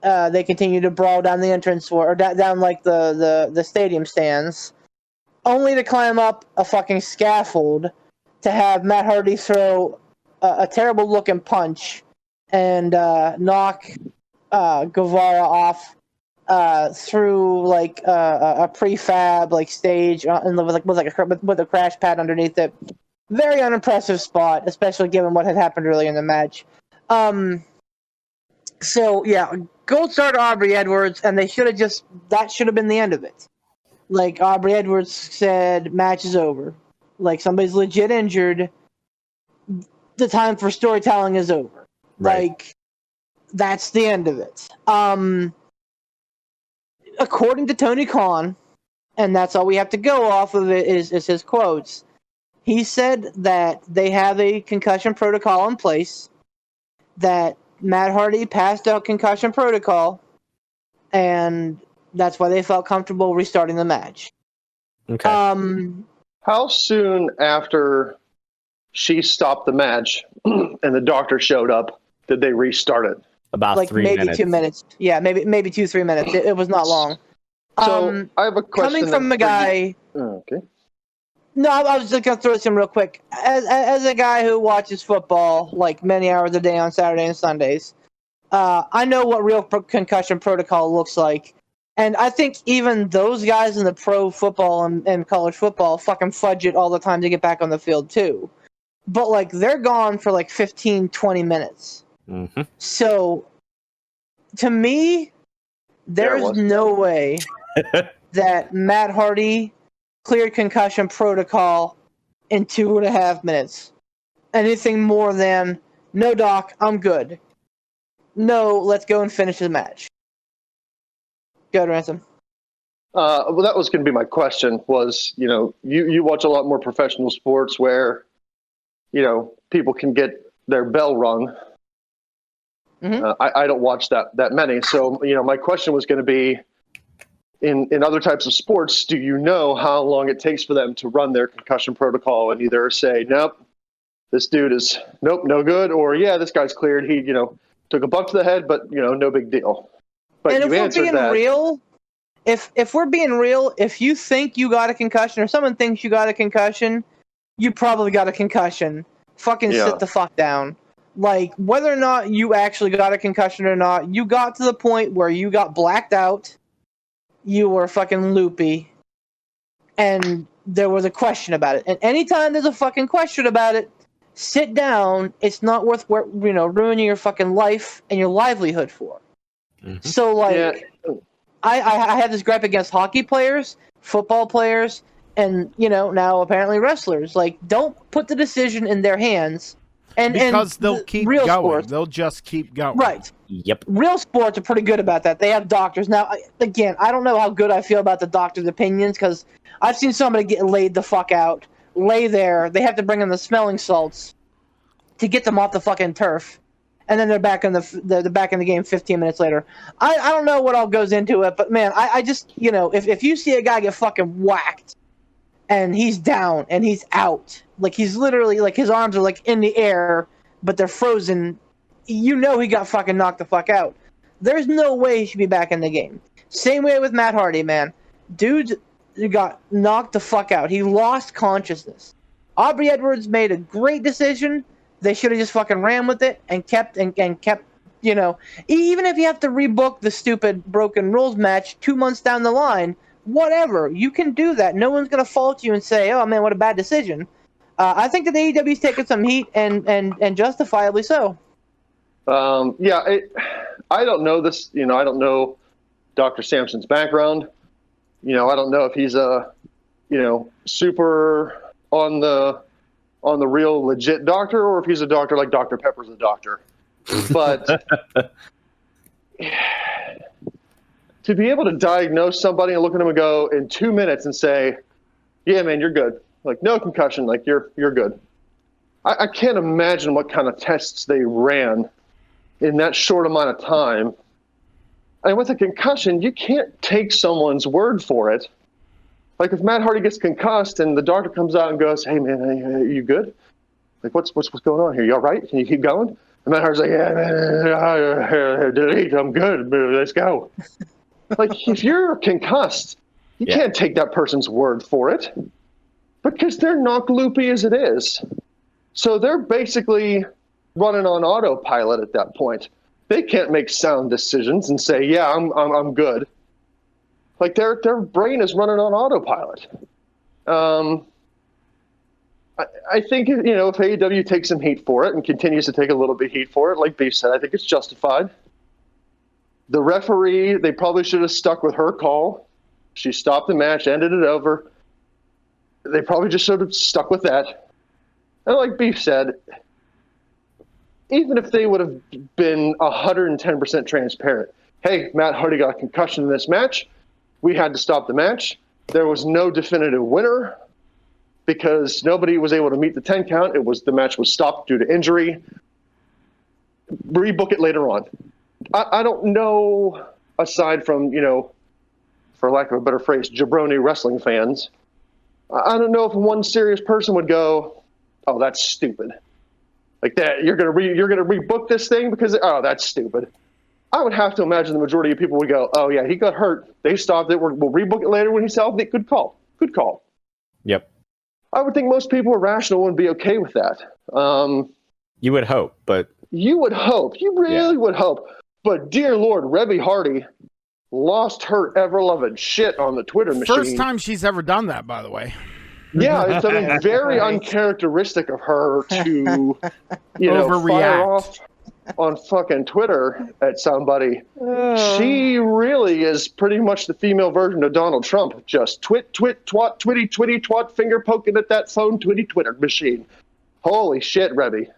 they continue to brawl down the entrance or down like the stadium stands, only to climb up a fucking scaffold to have Matt Hardy throw a terrible looking punch and knock Guevara off through like a prefab like stage and with a crash pad underneath it, very unimpressive spot, especially given what had happened earlier in the match. So yeah, gold star to Aubrey Edwards, and that should have been the end of it. Like Aubrey Edwards said, match is over. Like somebody's legit injured. The time for storytelling is over. Right. Like that's the end of it. According to Tony Khan, and that's all we have to go off of it is his quotes. He said that they have a concussion protocol in place, that Matt Hardy passed out concussion protocol, and that's why they felt comfortable restarting the match. Okay. How soon after she stopped the match and the doctor showed up did they restart it? About like 3 maybe minutes. 2 minutes. Yeah, maybe 2-3 minutes. It was not long. So I have a question. Coming from a guy. Okay. No, I was just gonna throw this in real quick. As a guy who watches football like many hours a day on Saturday and Sundays, I know what real concussion protocol looks like, and I think even those guys in the pro football and college football fucking fudge it all the time to get back on the field too. But like they're gone for like 15, 20 minutes. Mm-hmm. So, to me, there's no way that Matt Hardy cleared concussion protocol in 2.5 minutes. Anything more than, no, doc, I'm good. No, let's go and finish the match. Go ahead, Ransom. Well, that was going to be my question was, you watch a lot more professional sports where, people can get their bell rung. Mm-hmm. I don't watch that many. So, my question was going to be, in other types of sports, do you know how long it takes for them to run their concussion protocol and either say, nope, this dude is, nope, no good, or yeah, this guy's cleared. He, took a bump to the head, but, no big deal. But And if you we're answered being that. real, if we're being real, if you think you got a concussion or someone thinks you got a concussion, you probably got a concussion. Fucking Yeah. sit the fuck down. Like, whether or not you actually got a concussion or not, you got to the point where you got blacked out, you were fucking loopy, and there was a question about it. And anytime there's a fucking question about it, sit down. It's not worth ruining your fucking life and your livelihood for. Mm-hmm. So, like, Yeah. I have this gripe against hockey players, football players, and, now apparently wrestlers. Like, don't put the decision in their hands. Because they'll keep real going. sports, They'll just keep going. right. Yep. Real sports are pretty good about that. They have doctors. Now, again, I don't know how good I feel about the doctor's opinions because I've seen somebody get laid the fuck out, lay there. They have to bring in the smelling salts to get them off the fucking turf, and then they're back in they're back in the game 15 minutes later. I don't know what all goes into it, but man, I just if you see a guy get fucking whacked and he's down and he's out, like he's literally like his arms are like in the air, but they're frozen. He got fucking knocked the fuck out. There's no way he should be back in the game. Same way with Matt Hardy, man. Dude got knocked the fuck out. He lost consciousness. Aubrey Edwards made a great decision. They should have just fucking ran with it and kept, even if you have to rebook the stupid broken rules match 2 months down the line, whatever. You can do that. No one's going to fault you and say, oh, man, what a bad decision. I think that AEW's taken some heat and justifiably so. I don't know this. I don't know Dr. Sampson's background. I don't know if he's a, super on the real legit doctor, or if he's a doctor like Dr. Pepper's a doctor. But to be able to diagnose somebody and look at them and go in 2 minutes and say, yeah, man, you're good. Like, no concussion. Like, you're good. I can't imagine what kind of tests they ran in that short amount of time. And with a concussion, you can't take someone's word for it. Like, if Matt Hardy gets concussed and the doctor comes out and goes, hey, man, are you good? Like, what's going on here? You all right? Can you keep going? And Matt Hardy's like, yeah, man, delete, I'm good. Let's go. Like, if you're concussed, you can't take that person's word for it because they're knock loopy as it is. So they're basically running on autopilot at that point. They can't make sound decisions and say, yeah, I'm good. Like, their brain is running on autopilot. I think, if AEW takes some heat for it and continues to take a little bit of heat for it, like Beef said, I think it's justified. The referee, they probably should have stuck with her call. She stopped the match, ended it over. They probably just should have stuck with that. And like Beef said, even if they would have been 110% transparent, hey, Matt Hardy got a concussion in this match. We had to stop the match. There was no definitive winner because nobody was able to meet the 10 count. The match was stopped due to injury. Rebook it later on. I don't know, aside from, for lack of a better phrase, jabroni wrestling fans, I don't know if one serious person would go, oh, that's stupid. Like that, you're gonna rebook this thing because, oh, that's stupid. I would have to imagine the majority of people would go, oh, yeah, he got hurt. They stopped it. We'll rebook it later when he's healthy. Good call. Good call. Yep. I would think most people are rational and be okay with that. You would hope, but... You would hope. You really would hope. But dear Lord, Rebby Hardy lost her ever-loved shit on the Twitter machine. First time she's ever done that, by the way. Yeah, it's very uncharacteristic of her to, Overreact. fire off on fucking Twitter at somebody. She really is pretty much the female version of Donald Trump. Just twit, twat, twitty, twat, finger poking at that phone, Twitter machine. Holy shit, Rebby.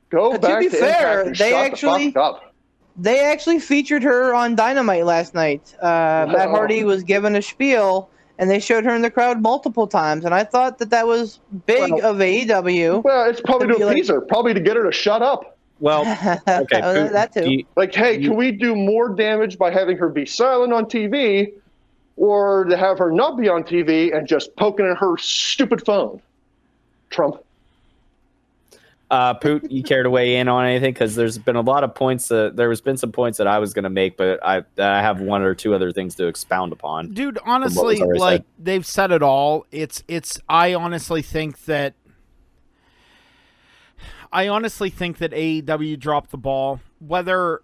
Go back to be fair, Impact they and actually shut the fuck up. they actually featured her on Dynamite last night. Matt Hardy was given a spiel, and they showed her in the crowd multiple times. And I thought that was big of AEW. Well, it's probably to appease her, probably to get her to shut up. Well, okay. That too. Can we do more damage by having her be silent on TV, or to have her not be on TV and just poking at her stupid phone? Trump. Poot, you care to weigh in on anything? Because there's been a lot of points. There's been some points that I was going to make, but I have one or two other things to expound upon. Dude, honestly, like they've said it all. I honestly think that AEW dropped the ball. Whether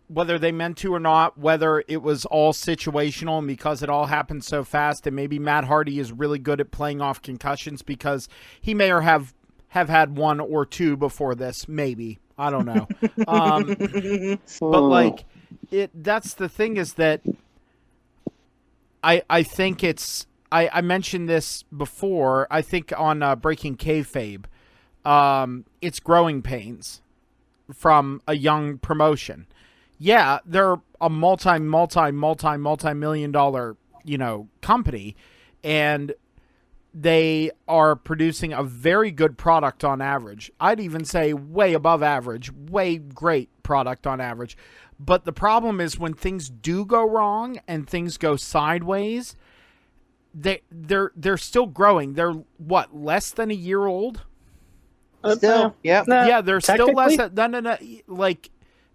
they meant to or not, whether it was all situational and because it all happened so fast, and maybe Matt Hardy is really good at playing off concussions because he may or have had one or two before this, maybe. I don't know. But like that's the thing is that I think I mentioned this before, I think on Breaking Kayfabe. It's growing pains from a young promotion. Yeah, they're a multi-million dollar, company, and they are producing a very good product on average. I'd even say way above average, way great product on average. But the problem is when things do go wrong and things go sideways, they're still growing. They're less than a year old? Still, yeah. Yeah, they're still less than no. Like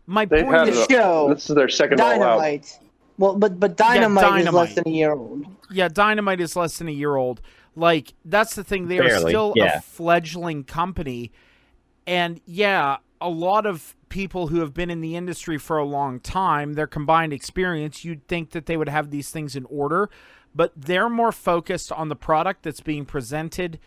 my point is, this is their second Dynamite. Well, but Dynamite is less than a year old. Yeah, Dynamite is less than a year old. Like that's the thing; they are still a fledgling company, and a lot of people who have been in the industry for a long time, their combined experience, you'd think that they would have these things in order, but they're more focused on the product that's being presented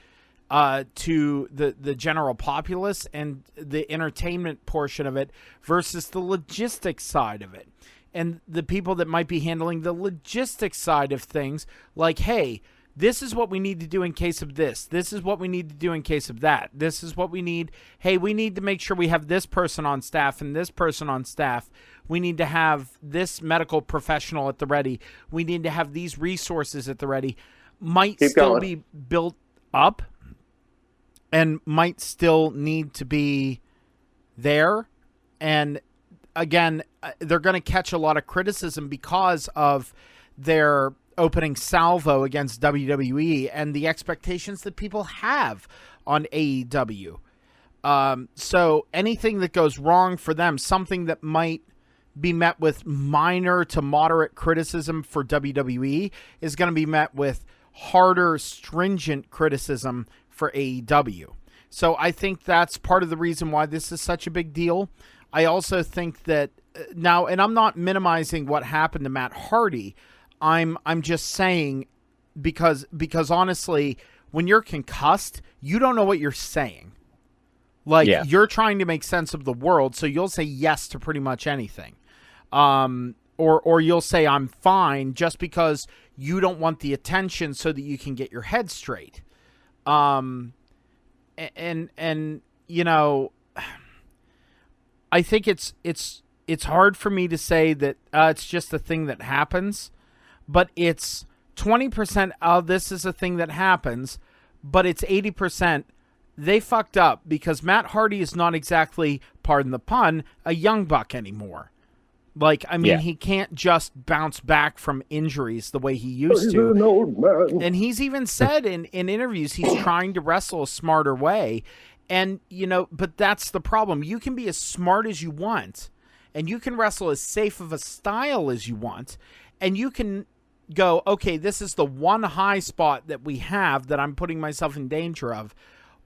to the general populace and the entertainment portion of it versus the logistics side of it. And the people that might be handling the logistics side of things, like, hey, this is what we need to do in case of this. This is what we need to do in case of that. This is what we need. Hey, we need to make sure we have this person on staff and this person on staff. We need to have this medical professional at the ready. We need to have these resources at the ready. Might still be built up and might still need to be there. And again, they're going to catch a lot of criticism because of their opening salvo against WWE and the expectations that people have on AEW. So anything that goes wrong for them, something that might be met with minor to moderate criticism for WWE, is going to be met with harder, stringent criticism for AEW. So I think that's part of the reason why this is such a big deal. I also think that now, and I'm not minimizing what happened to Matt Hardy. I'm just saying because honestly, when you're concussed, you don't know what you're saying. Like, you're trying to make sense of the world, so you'll say yes to pretty much anything. Or you'll say I'm fine just because you don't want the attention so that you can get your head straight. And you know, I think it's hard for me to say that it's just a thing that happens, but it's 20% of this is a thing that happens, but it's 80% they fucked up because Matt Hardy is not exactly, pardon the pun, a young buck anymore. Like, I mean, he can't just bounce back from injuries the way he used to. An old man. And he's even said in interviews he's trying to wrestle a smarter way. And, you know, but that's the problem. You can be as smart as you want, and you can wrestle as safe of a style as you want, and you can go, okay, this is the one high spot that we have that I'm putting myself in danger of.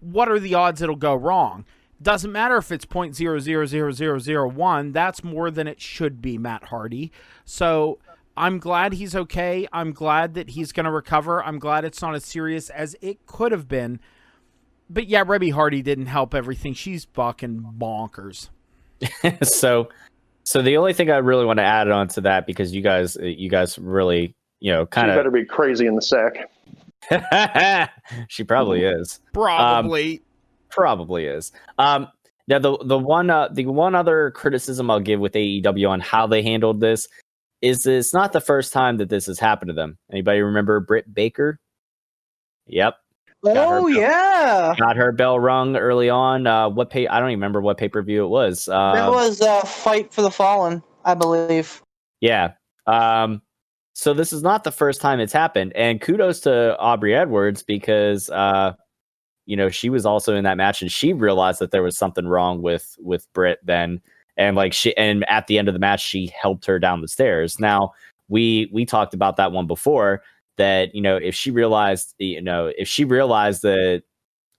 What are the odds it'll go wrong? Doesn't matter if it's 0.000001. That's more than it should be, Matt Hardy. So I'm glad he's okay. I'm glad that he's going to recover. I'm glad it's not as serious as it could have been. But yeah, Rebby Hardy didn't help everything. She's fucking bonkers. So the only thing I really want to add on to that, because you guys really, you know, kind She of better be crazy in the sack. She probably is. Probably is. Now the one other criticism I'll give with AEW on how they handled this is it's not the first time that this has happened to them. Anybody remember Britt Baker? Yep. Oh yeah, got her bell rung early on. I don't even remember what pay-per-view it was. that was Fight for the Fallen, I believe. Yeah. So this is not the first time it's happened, and kudos to Aubrey Edwards because you know, she was also in that match and she realized that there was something wrong with Britt then, and at the end of the match she helped her down the stairs. Now we talked about that one before, that, you know, if she realized that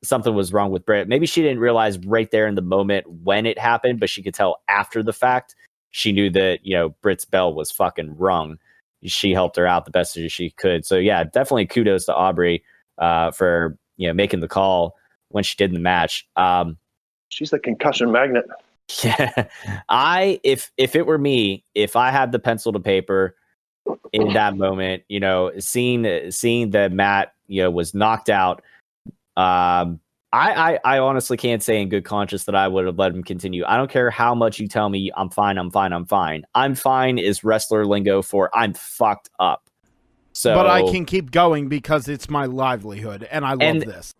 something was wrong with Britt, maybe she didn't realize right there in the moment when it happened, but she could tell after the fact. She knew that, you know, Britt's bell was fucking rung. She helped her out the best as she could. So yeah, definitely kudos to Aubrey for, you know, making the call when she did in the match. She's the concussion magnet. Yeah, if it were me, if I had the pencil to paper in that moment, you know, seeing that Matt, you know, was knocked out, I honestly can't say in good conscience that I would have let him continue. I don't care how much you tell me I'm fine. I'm fine is wrestler lingo for I'm fucked up. So, but I can keep going because it's my livelihood, and I love this.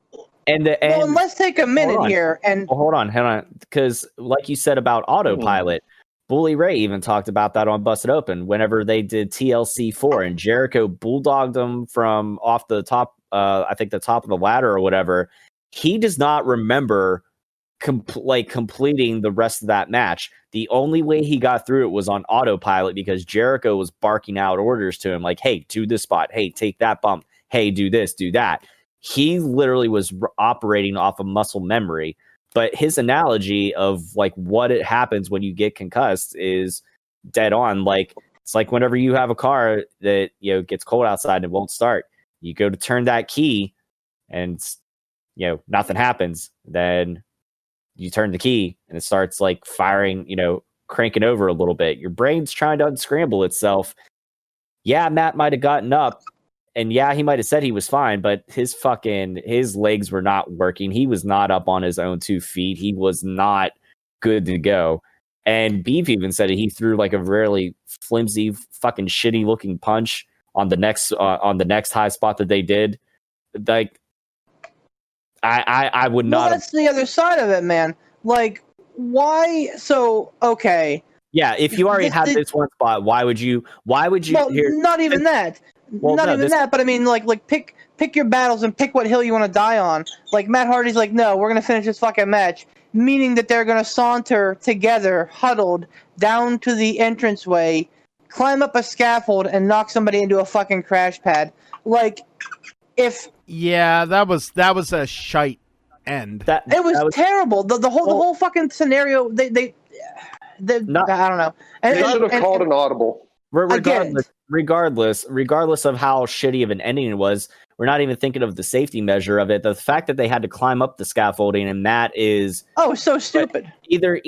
And let's take a minute here. And hold on, because like you said about autopilot, Bully Ray even talked about that on Busted Open whenever they did TLC 4, and Jericho bulldogged him from off the top, I think the top of the ladder or whatever. He does not remember completing the rest of that match. The only way he got through it was on autopilot because Jericho was barking out orders to him like, hey, do this spot. Hey, take that bump. Hey, do this, do that. He literally was operating off of muscle memory. But his analogy of like what it happens when you get concussed is dead on. Like, it's like whenever you have a car that, you know, gets cold outside and it won't start, you go to turn that key and, you know, nothing happens. Then you turn the key and it starts like firing, you know, cranking over a little bit. Your brain's trying to unscramble itself. Yeah, Matt might have gotten up, and yeah, he might have said he was fine, but his legs were not working. He was not up on his own 2 feet. He was not good to go. And Beef even said it. He threw like a really flimsy, fucking shitty looking punch on the next high spot that they did. Like, I would not. Well, that's the other side of it, man. Like, why? So, okay. Yeah, if you already had this one spot, why would you? Well, not even that. Well, not even that. But I mean, like pick your battles and pick what hill you want to die on. Like Matt Hardy's like, no, we're gonna finish this fucking match, meaning that they're gonna saunter together, huddled down to the entranceway, climb up a scaffold, and knock somebody into a fucking crash pad. Like, if. Yeah, that was a shite end. It was terrible. The whole fucking scenario. I don't know. They should have called an audible. Regardless of how shitty of an ending it was, we're not even thinking of the safety measure of it. The fact that they had to climb up the scaffolding, and that is so stupid. Either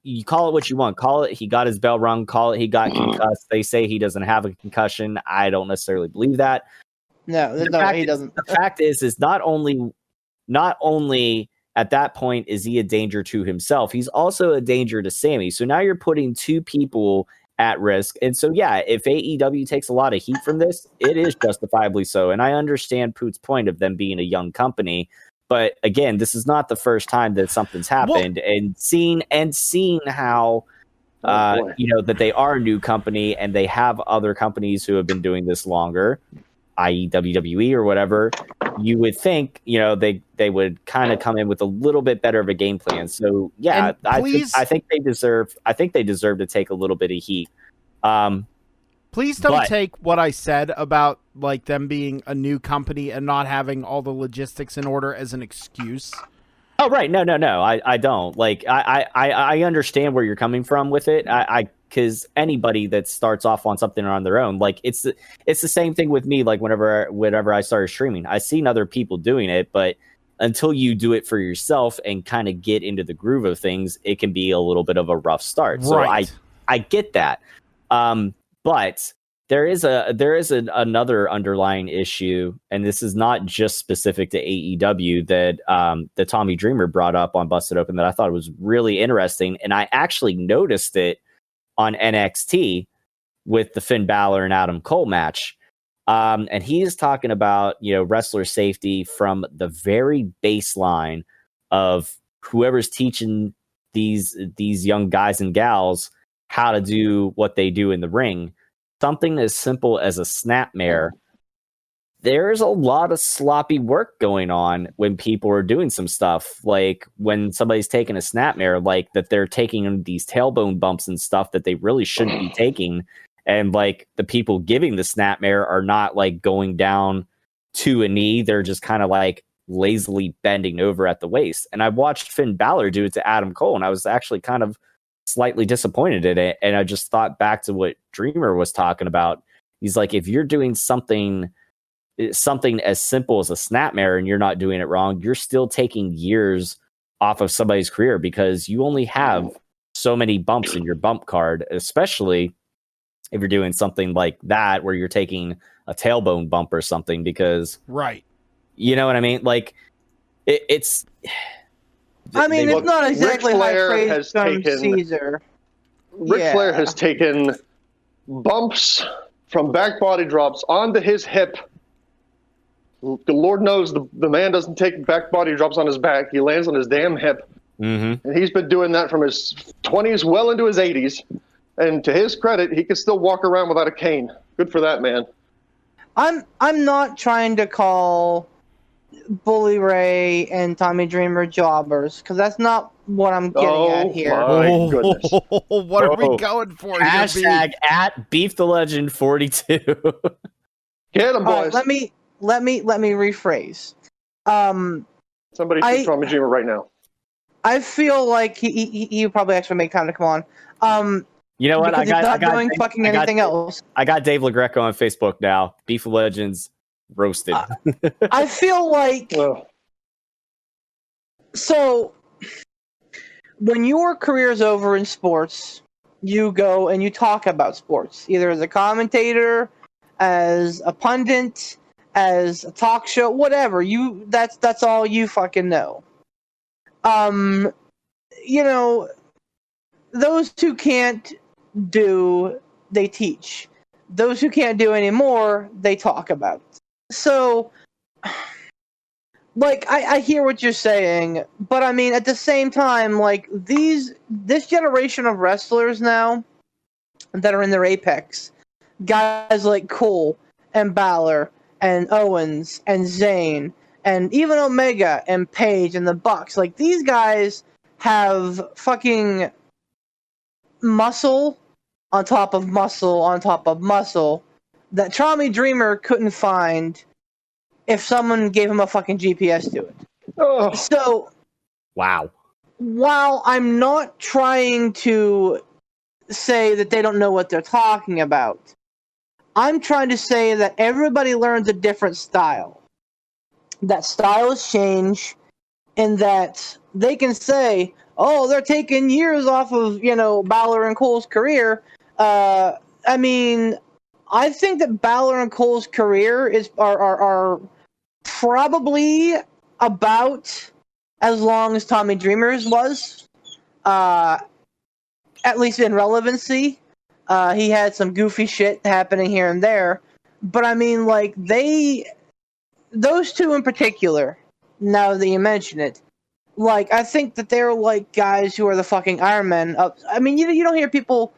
you call it what you want. Call it he got his bell rung. Call it he got concussed. They say he doesn't have a concussion. I don't necessarily believe that. No, he doesn't. The fact is not only at that point is he a danger to himself, he's also a danger to Sammy. So now you're putting two people at risk. And so, yeah, if AEW takes a lot of heat from this, it is justifiably so. And I understand Poot's point of them being a young company. But again, this is not the first time that something's happened. And seeing how, that they are a new company and they have other companies who have been doing this longer, i.e. WWE or whatever, you would think, they would kind of come in with a little bit better of a game plan. So yeah, I think they deserve to take a little bit of heat. Please don't take what I said about like them being a new company and not having all the logistics in order as an excuse. Oh right, no, I don't. Like I understand where you're coming from with it. Because anybody that starts off on something on their own, like it's the same thing with me. Like whenever I started streaming, I seen other people doing it, but until you do it for yourself and kind of get into the groove of things, it can be a little bit of a rough start. Right. So I get that. But there is another underlying issue, and this is not just specific to AEW that Tommy Dreamer brought up on Busted Open that I thought was really interesting, and I actually noticed it on NXT with the Finn Balor and Adam Cole match. And he's talking about, wrestler safety from the very baseline of whoever's teaching these young guys and gals how to do what they do in the ring. Something as simple as a snapmare. There's a lot of sloppy work going on when people are doing some stuff, like when somebody's taking a snapmare, like that they're taking these tailbone bumps and stuff that they really shouldn't be taking. And like the people giving the snapmare are not like going down to a knee. They're just kind of like lazily bending over at the waist. And I watched Finn Balor do it to Adam Cole, and I was actually kind of slightly disappointed in it. And I just thought back to what Dreamer was talking about. He's like, if you're doing something as simple as a snapmare and you're not doing it wrong, you're still taking years off of somebody's career because you only have so many bumps in your bump card, especially if you're doing something like that where you're taking a tailbone bump or something, because right, you know what I mean? Like it's not exactly high praise from Caesar. Ric Flair has taken bumps from back body drops onto his hip. The Lord knows the man doesn't take back body drops on his back. He lands on his damn hip. Mm-hmm. And he's been doing that from his 20s well into his 80s. And to his credit, he can still walk around without a cane. Good for that man. I'm not trying to call Bully Ray and Tommy Dreamer jobbers, because that's not what I'm getting at here. My goodness. What are we going for? Hashtag at Beef the Legend 42. Get him, boys. Let me rephrase. Somebody shoot Tommy Dreamer right now. I feel like he probably actually make time to come on. You know what? He's not doing fucking anything else. I got Dave LaGreca on Facebook now. Beef of Legends roasted. I feel like so when your career's over in sports, you go and you talk about sports, either as a commentator, as a pundit, as a talk show, whatever. That's all you fucking know. Those who can't do, they teach. Those who can't do anymore, they talk about. So, like, I hear what you're saying, but I mean, at the same time, like, this generation of wrestlers now that are in their apex, guys like Cole and Balor and Owens and Zayn and even Omega and Page and the Bucks, like, these guys have fucking muscle on top of muscle on top of muscle that Tommy Dreamer couldn't find if someone gave him a fucking GPS to it. Oh. So, wow. While I'm not trying to say that they don't know what they're talking about, I'm trying to say that everybody learns a different style. That styles change, and that they can say, "Oh, they're taking years off of Balor and Cole's career." I mean, I think that Balor and Cole's career are probably about as long as Tommy Dreamer's was, at least in relevancy. He had some goofy shit happening here and there, but I mean, like those two in particular. Now that you mention it, like I think that they're like guys who are the fucking Iron Man. I mean, you don't hear people.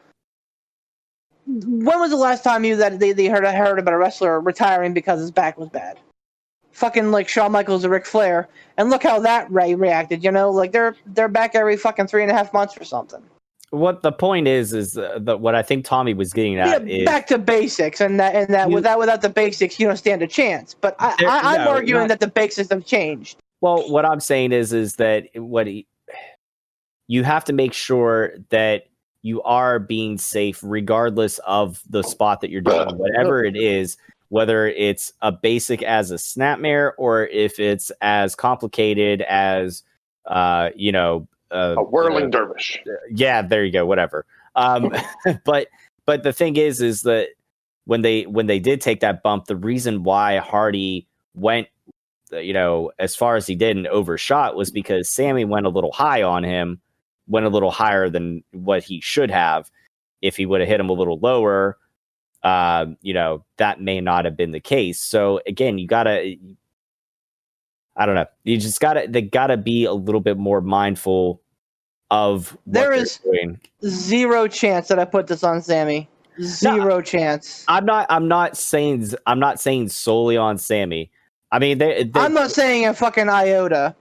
When was the last time they heard about a wrestler retiring because his back was bad? Fucking like Shawn Michaels or Ric Flair, and look how that reacted. Like they're back every fucking 3.5 months or something. What the point is that what I think Tommy was getting at is back to basics, and that without the basics, you don't stand a chance. But I'm arguing that the basics have changed. Well, what I'm saying is that you have to make sure that you are being safe regardless of the spot that you're doing, whatever it is, whether it's a basic as a snapmare or if it's as complicated as, a whirling dervish. Yeah, there you go, whatever. But the thing is that when they did take that bump, the reason why Hardy went, as far as he did and overshot was because Sammy went a little high on him. Went a little higher than what he should have. If he would have hit him a little lower, that may not have been the case. So again, they gotta be a little bit more mindful of what there is doing. Zero chance that I put this on Sammy. Zero chance. I'm not saying solely on Sammy. I mean, I'm not saying a fucking iota.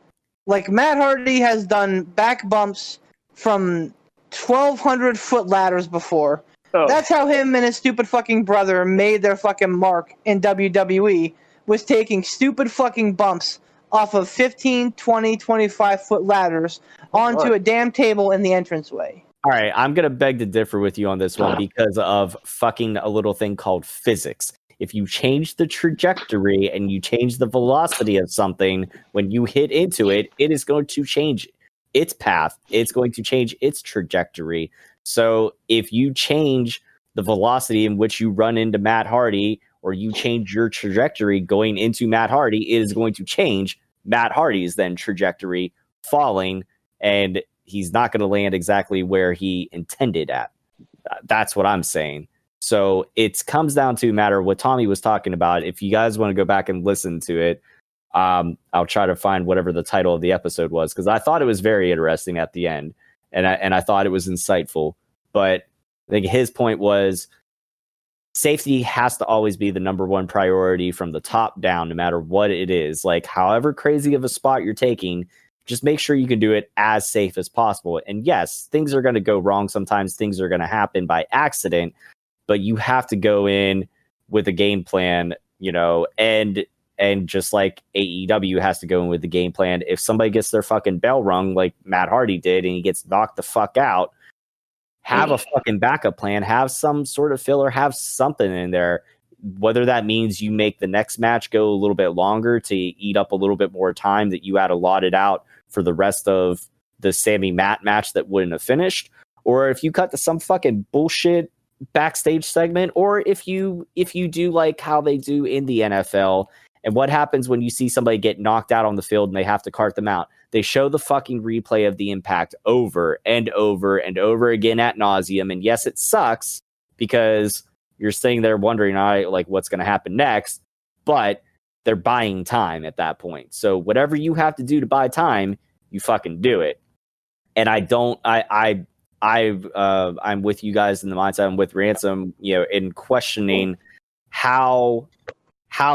Like Matt Hardy has done back bumps from 1,200 foot ladders before. Oh. That's how him and his stupid fucking brother made their fucking mark in WWE, was taking stupid fucking bumps off of 15, 20, 25 foot ladders onto a damn table in the entranceway. All right, I'm going to beg to differ with you on this one because of fucking a little thing called physics. If you change the trajectory and you change the velocity of something, when you hit into it, it is going to change its path. It's going to change its trajectory. So if you change the velocity in which you run into Matt Hardy, or you change your trajectory going into Matt Hardy, it is going to change Matt Hardy's then trajectory falling, and he's not going to land exactly where he intended at. That's what I'm saying. So it comes down to a matter of what Tommy was talking about. If you guys want to go back and listen to it, I'll try to find whatever the title of the episode was, because I thought it was very interesting at the end, and I thought it was insightful. But I think his point was safety has to always be the number one priority from the top down, no matter what it is. Like, however crazy of a spot you're taking, just make sure you can do it as safe as possible. And yes, things are going to go wrong. Sometimes things are going to happen by accident, but you have to go in with a game plan, and just like AEW has to go in with the game plan. If somebody gets their fucking bell rung like Matt Hardy did and he gets knocked the fuck out, have a fucking backup plan, have some sort of filler, have something in there. Whether that means you make the next match go a little bit longer to eat up a little bit more time that you had allotted out for the rest of the Sammy Matt match that wouldn't have finished, or if you cut to some fucking bullshit backstage segment, or if you do like how they do in the NFL. And what happens when you see somebody get knocked out on the field and they have to cart them out? They show the fucking replay of the impact over and over and over again ad nauseum. And yes, it sucks because you're sitting there wondering, like, what's going to happen next? But they're buying time at that point. So whatever you have to do to buy time, you fucking do it. And I'm with you guys in the mindset. I'm with Ransom, in questioning how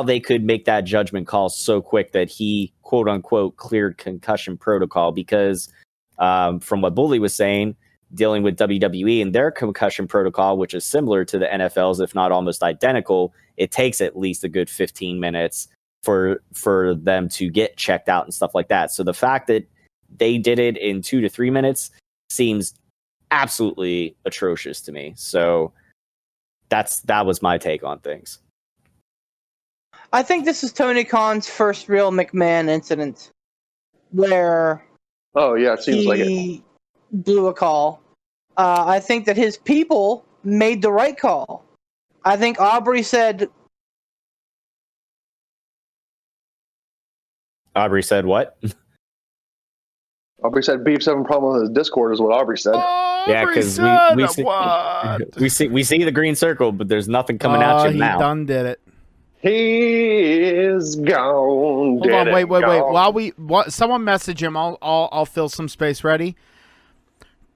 they could make that judgment call so quick that he, quote unquote, cleared concussion protocol. Because from what Bully was saying, dealing with WWE and their concussion protocol, which is similar to the NFL's, if not almost identical, it takes at least a good 15 minutes for them to get checked out and stuff like that. So the fact that they did it in 2 to 3 minutes seems absolutely atrocious to me. So that was my take on things. I think this is Tony Khan's first real McMahon incident where Oh yeah, it seems like it. he blew a call. I think that his people made the right call. I think Aubrey said what? Aubrey said Beef's having a problem with his Discord is what Aubrey said. Yeah, because we see the green circle, but there's nothing coming at you he now. done did it. He is gone. Hold on, wait. While someone message him, I'll fill some space. Ready?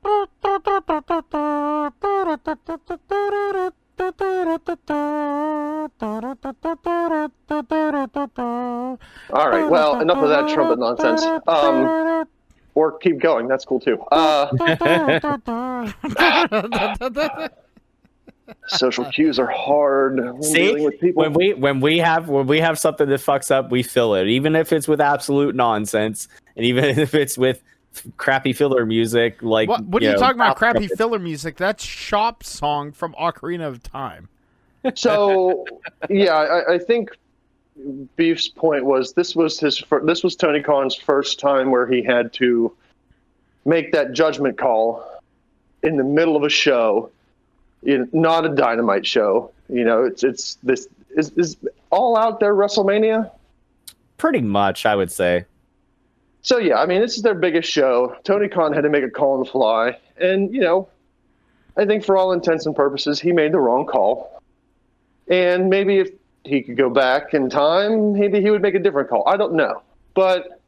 All right. Well, enough of that trumpet nonsense. Or keep going. That's cool too. Social cues are hard when dealing See, with people. when we have something that fucks up, we fill it, even if it's with absolute nonsense, and even if it's with crappy filler music. Like, what are you talking about? Crappy filler music? That's Shop's song from Ocarina of Time. So, yeah, I think Beef's point was this was Tony Khan's first time where he had to make that judgment call in the middle of a show, not a Dynamite show. It's this is all out there WrestleMania. Pretty much, I would say. So yeah, I mean, this is their biggest show. Tony Khan had to make a call on the fly, and I think for all intents and purposes, he made the wrong call. And maybe if he could go back in time, maybe he would make a different call. I don't know. But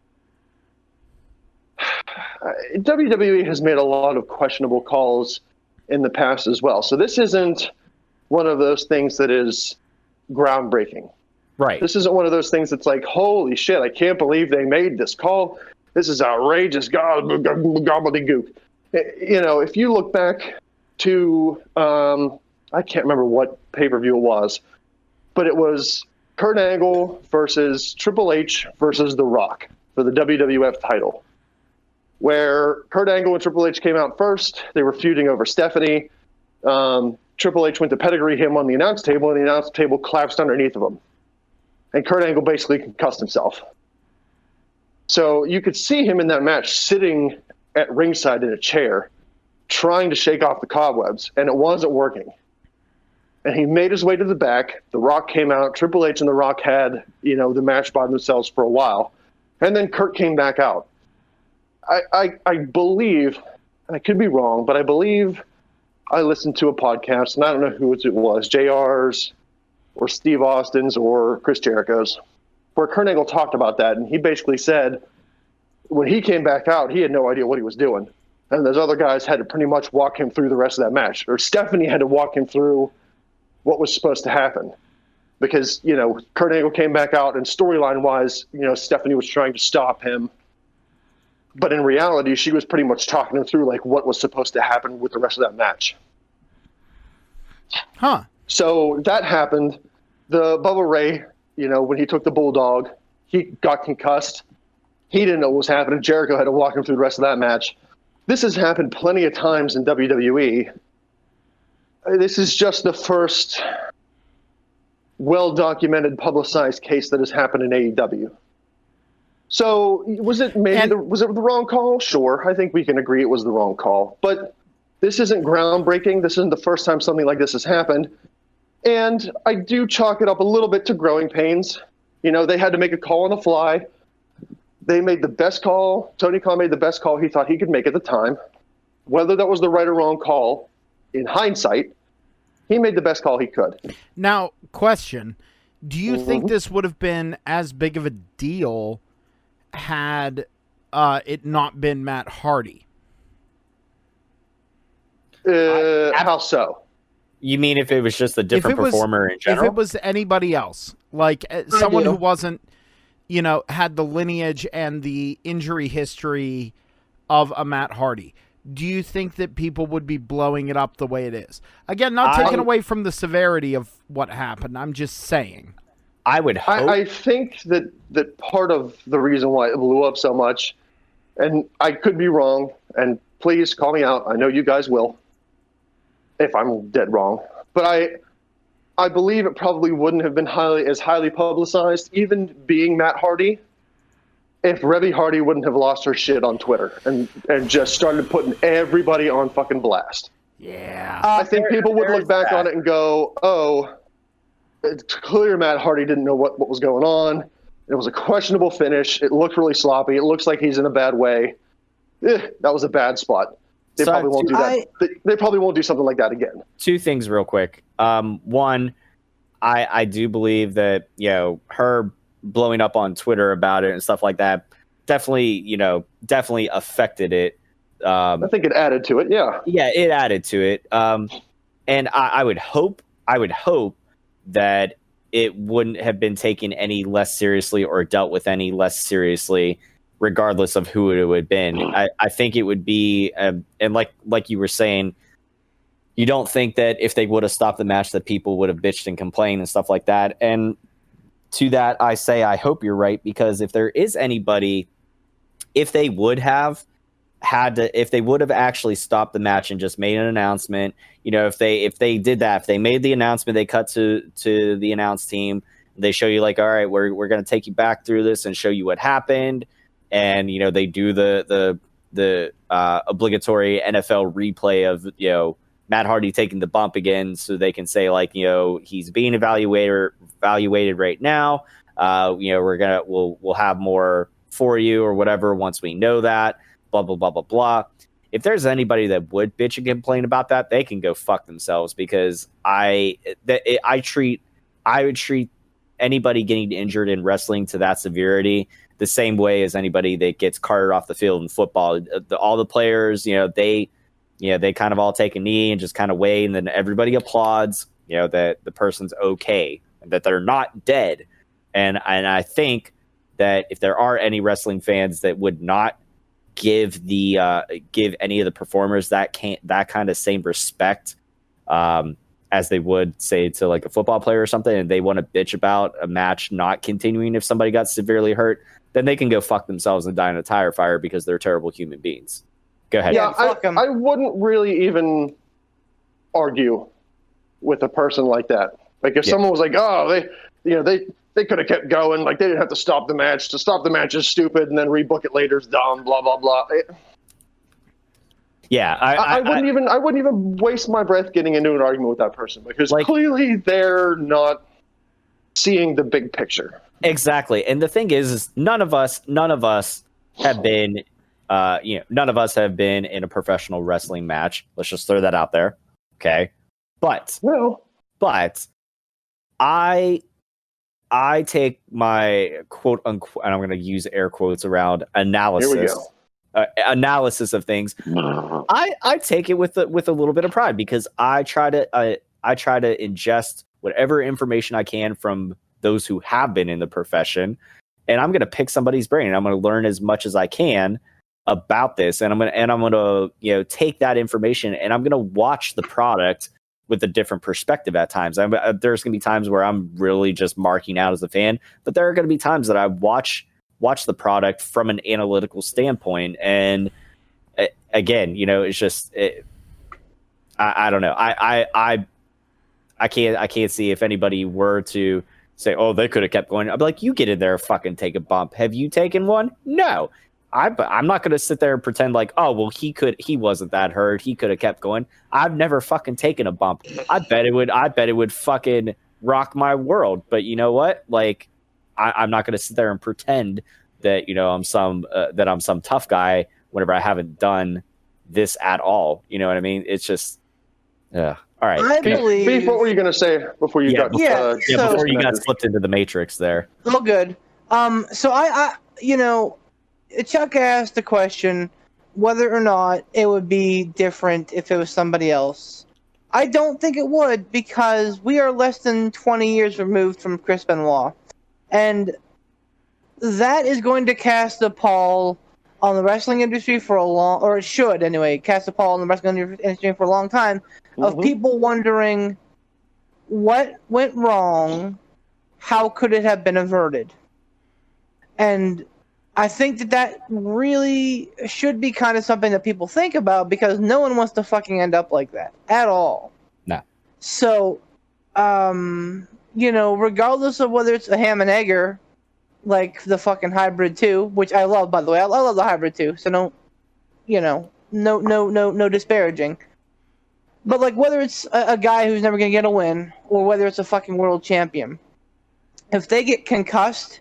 WWE has made a lot of questionable calls in the past as well. So this isn't one of those things that is groundbreaking. Right. This isn't one of those things that's like, holy shit, I can't believe they made this call. This is outrageous. Gobbledygook. If you look back to, I can't remember what pay-per-view it was, but it was Kurt Angle versus Triple H versus The Rock for the WWF title, where Kurt Angle and Triple H came out first. They were feuding over Stephanie. Triple H went to pedigree him on the announce table, and the announce table collapsed underneath of him. And Kurt Angle basically concussed himself. So you could see him in that match sitting at ringside in a chair, trying to shake off the cobwebs, and it wasn't working. And he made his way to the back. The Rock came out. Triple H and The Rock had, the match by themselves for a while. And then Kurt came back out. I believe, I could be wrong, but I believe I listened to a podcast, and I don't know who it was, JR's or Steve Austin's or Chris Jericho's, where Kurt Angle talked about that. And he basically said when he came back out, he had no idea what he was doing. And those other guys had to pretty much walk him through the rest of that match. Or Stephanie had to walk him through what was supposed to happen. Because, Kurt Angle came back out, and storyline-wise, Stephanie was trying to stop him. But in reality, she was pretty much talking him through, like, what was supposed to happen with the rest of that match. Huh. So that happened. The Bubba Ray, when he took the Bulldog, he got concussed. He didn't know what was happening. Jericho had to walk him through the rest of that match. This has happened plenty of times in WWE. This is just the first well-documented, publicized case that has happened in AEW. So was it was it the wrong call? Sure. I think we can agree it was the wrong call. But this isn't groundbreaking. This isn't the first time something like this has happened. And I do chalk it up a little bit to growing pains. They had to make a call on the fly. They made the best call. Tony Khan made the best call he thought he could make at the time. Whether that was the right or wrong call, in hindsight, he made the best call he could. Now, question. Do you think this would have been as big of a deal had it not been Matt Hardy? How so? You mean if it was just a different performer in general? If it was anybody else, like someone who wasn't, had the lineage and the injury history of a Matt Hardy, do you think that people would be blowing it up the way it is? Again, not taking away from the severity of what happened. I'm just saying. I would hope. I think that part of the reason why it blew up so much, and I could be wrong, and please call me out. I know you guys will, if I'm dead wrong. But I believe it probably wouldn't have been highly publicized, even being Matt Hardy, if Reby Hardy wouldn't have lost her shit on Twitter and just started putting everybody on fucking blast. Yeah. I think people would look back on it and go, oh, it's clear Matt Hardy didn't know what was going on. It was a questionable finish. It looked really sloppy. It looks like he's in a bad way. That was a bad spot. They probably won't do that. They probably won't do something like that again. Two things real quick. One, I do believe that, her blowing up on Twitter about it and stuff like that definitely affected it. I think it added to it. Yeah. Yeah, it added to it. And I would hope that it wouldn't have been taken any less seriously or dealt with any less seriously, regardless of who it would have been. I think it would be, and like you were saying, you don't think that if they would have stopped the match that people would have bitched and complained and stuff like that. And to that, I say, I hope you're right, because if there is anybody, if they would have actually stopped the match and just made an announcement, if they did that, if they made the announcement, they cut to the announce team, they show you like, all right, we're going to take you back through this and show you what happened. And, they do the obligatory NFL replay of, Matt Hardy taking the bump again, so they can say like, he's being evaluated right now. We'll have more for you or whatever once we know that. Blah blah blah blah blah. If there's anybody that would bitch and complain about that, they can go fuck themselves, because I would treat anybody getting injured in wrestling to that severity the same way as anybody that gets carted off the field in football. All the players, they kind of all take a knee and just kind of wait, and then everybody applauds, that the person's okay and that they're not dead. And I think that if there are any wrestling fans that would not give any of the performers that kind of same respect, as they would say to like a football player or something, and they want to bitch about a match not continuing if somebody got severely hurt, then they can go fuck themselves and die in a tire fire, because they're terrible human beings. Go ahead. Yeah, I wouldn't really even argue with a person like that. Like if someone was like, oh, they could have kept going, like they didn't have to stop the match. To stop the match is stupid, and then rebook it later is dumb. Blah blah blah. Yeah, I wouldn't even waste my breath getting into an argument with that person, because clearly they're not seeing the big picture. Exactly, and the thing is none of us have been, none of us have been in a professional wrestling match. Let's just throw that out there, okay? But I take my quote unquote, and I'm going to use air quotes around analysis of things. I take it with a little bit of pride, because I try to ingest whatever information I can from those who have been in the profession, and I'm going to pick somebody's brain, and I'm going to learn as much as I can about this, and I'm going to take that information, and I'm going to watch the product with a different perspective at times. There's going to be times where I'm really just marking out as a fan, but there are going to be times that I watch the product from an analytical standpoint. And again, it's just, I don't know. I can't see if anybody were to say, oh, they could have kept going. I'd be like, you get in there, fucking take a bump. Have you taken one? No. I'm not going to sit there and pretend like, oh, well, he wasn't that hurt. He could have kept going. I've never fucking taken a bump. I bet it would fucking rock my world. But you know what? Like, I'm not going to sit there and pretend that, I'm some tough guy whenever I haven't done this at all. You know what I mean? It's just, all right. Beef, what were you going to say before you got before you got slipped into the matrix there? All good. So I Chuck asked the question whether or not it would be different if it was somebody else. I don't think it would, because we are less than 20 years removed from Chris Benoit. And that is going to cast a pall on the wrestling industry for a long, or it should anyway, cast a pall on the wrestling industry for a long time, of people wondering what went wrong, how could it have been averted? And I think that really should be kind of something that people think about, because no one wants to fucking end up like that at all. No. So regardless of whether it's a ham and egger, like the fucking hybrid 2, which I love, by the way. I love the hybrid 2, so no disparaging. But like whether it's a guy who's never gonna get a win, or whether it's a fucking world champion, if they get concussed,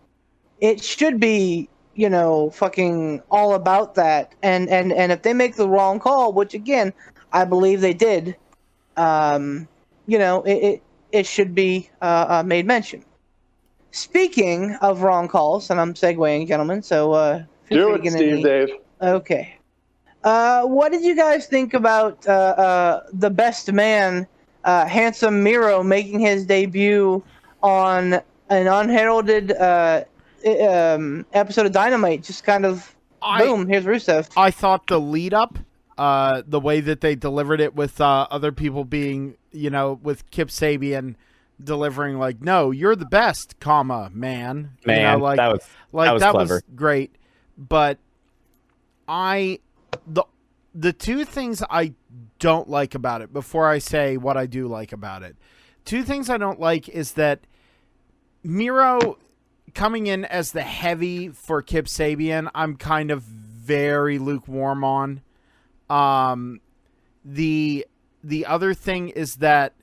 it should be fucking all about that. And if they make the wrong call, which again I believe they did, it should be made mention. Speaking of wrong calls, and I'm segueing, gentlemen, so Do it, Steve Dave. Okay. What did you guys think about the best man, Handsome Miro, making his debut on an unheralded episode of Dynamite? Just kind of, boom, here's Rusev. I thought the lead up, the way that they delivered it with other people being, with Kip Sabian delivering like, "No, you're the best, comma, man." That was clever. Was great. But the two things I don't like about it, before I say what I do like about it, two things I don't like is that Miro coming in as the heavy for Kip Sabian, I'm kind of very lukewarm on. The other thing is that,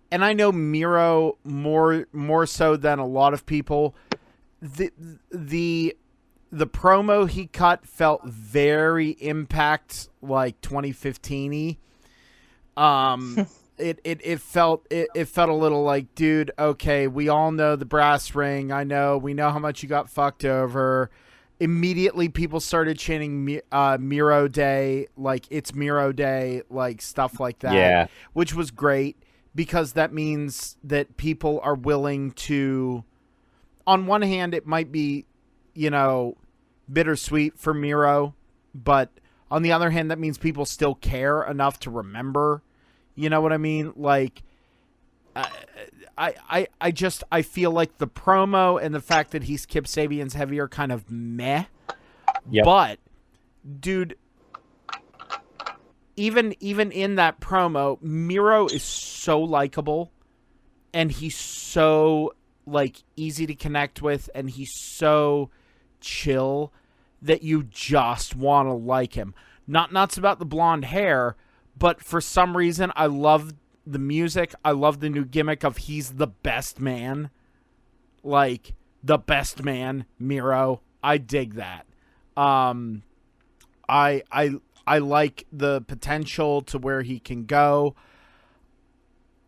and I know Miro more so than a lot of people, the promo he cut felt very Impact, like 2015-y. It felt a little like, dude, okay, we all know the brass ring. We know how much you got fucked over. Immediately people started chanting Miro Day, like it's Miro Day, like stuff like that. Yeah. Which was great, because that means that people are willing to, on one hand, it might be, bittersweet for Miro, but on the other hand, that means people still care enough to remember. You know what I mean? Like, I feel like the promo and the fact that he's Kip Sabian's heavy are kind of meh. Yep. But, dude, even in that promo, Miro is so likable, and he's so like easy to connect with, and he's so chill that you just want to like him. Not nuts about the blonde hair, but for some reason I love the music. I love the new gimmick of he's the best man. Like, the best man, Miro. I dig that. I like the potential to where he can go.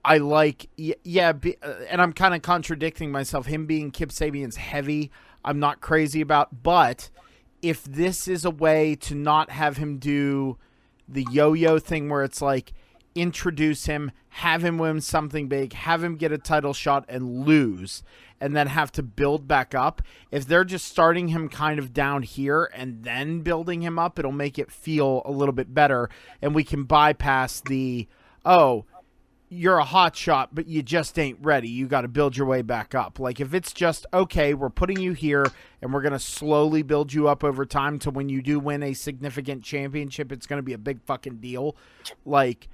I like, and I'm kind of contradicting myself. Him being Kip Sabian's heavy, I'm not crazy about. But if this is a way to not have him do the yo-yo thing where it's like, introduce him, have him win something big, have him get a title shot and lose, and then have to build back up. If they're just starting him kind of down here and then building him up, it'll make it feel a little bit better, and we can bypass the, oh, you're a hot shot, but you just ain't ready. You got to build your way back up. Like, if it's just, okay, we're putting you here and we're going to slowly build you up over time to when you do win a significant championship, it's going to be a big fucking deal. Like,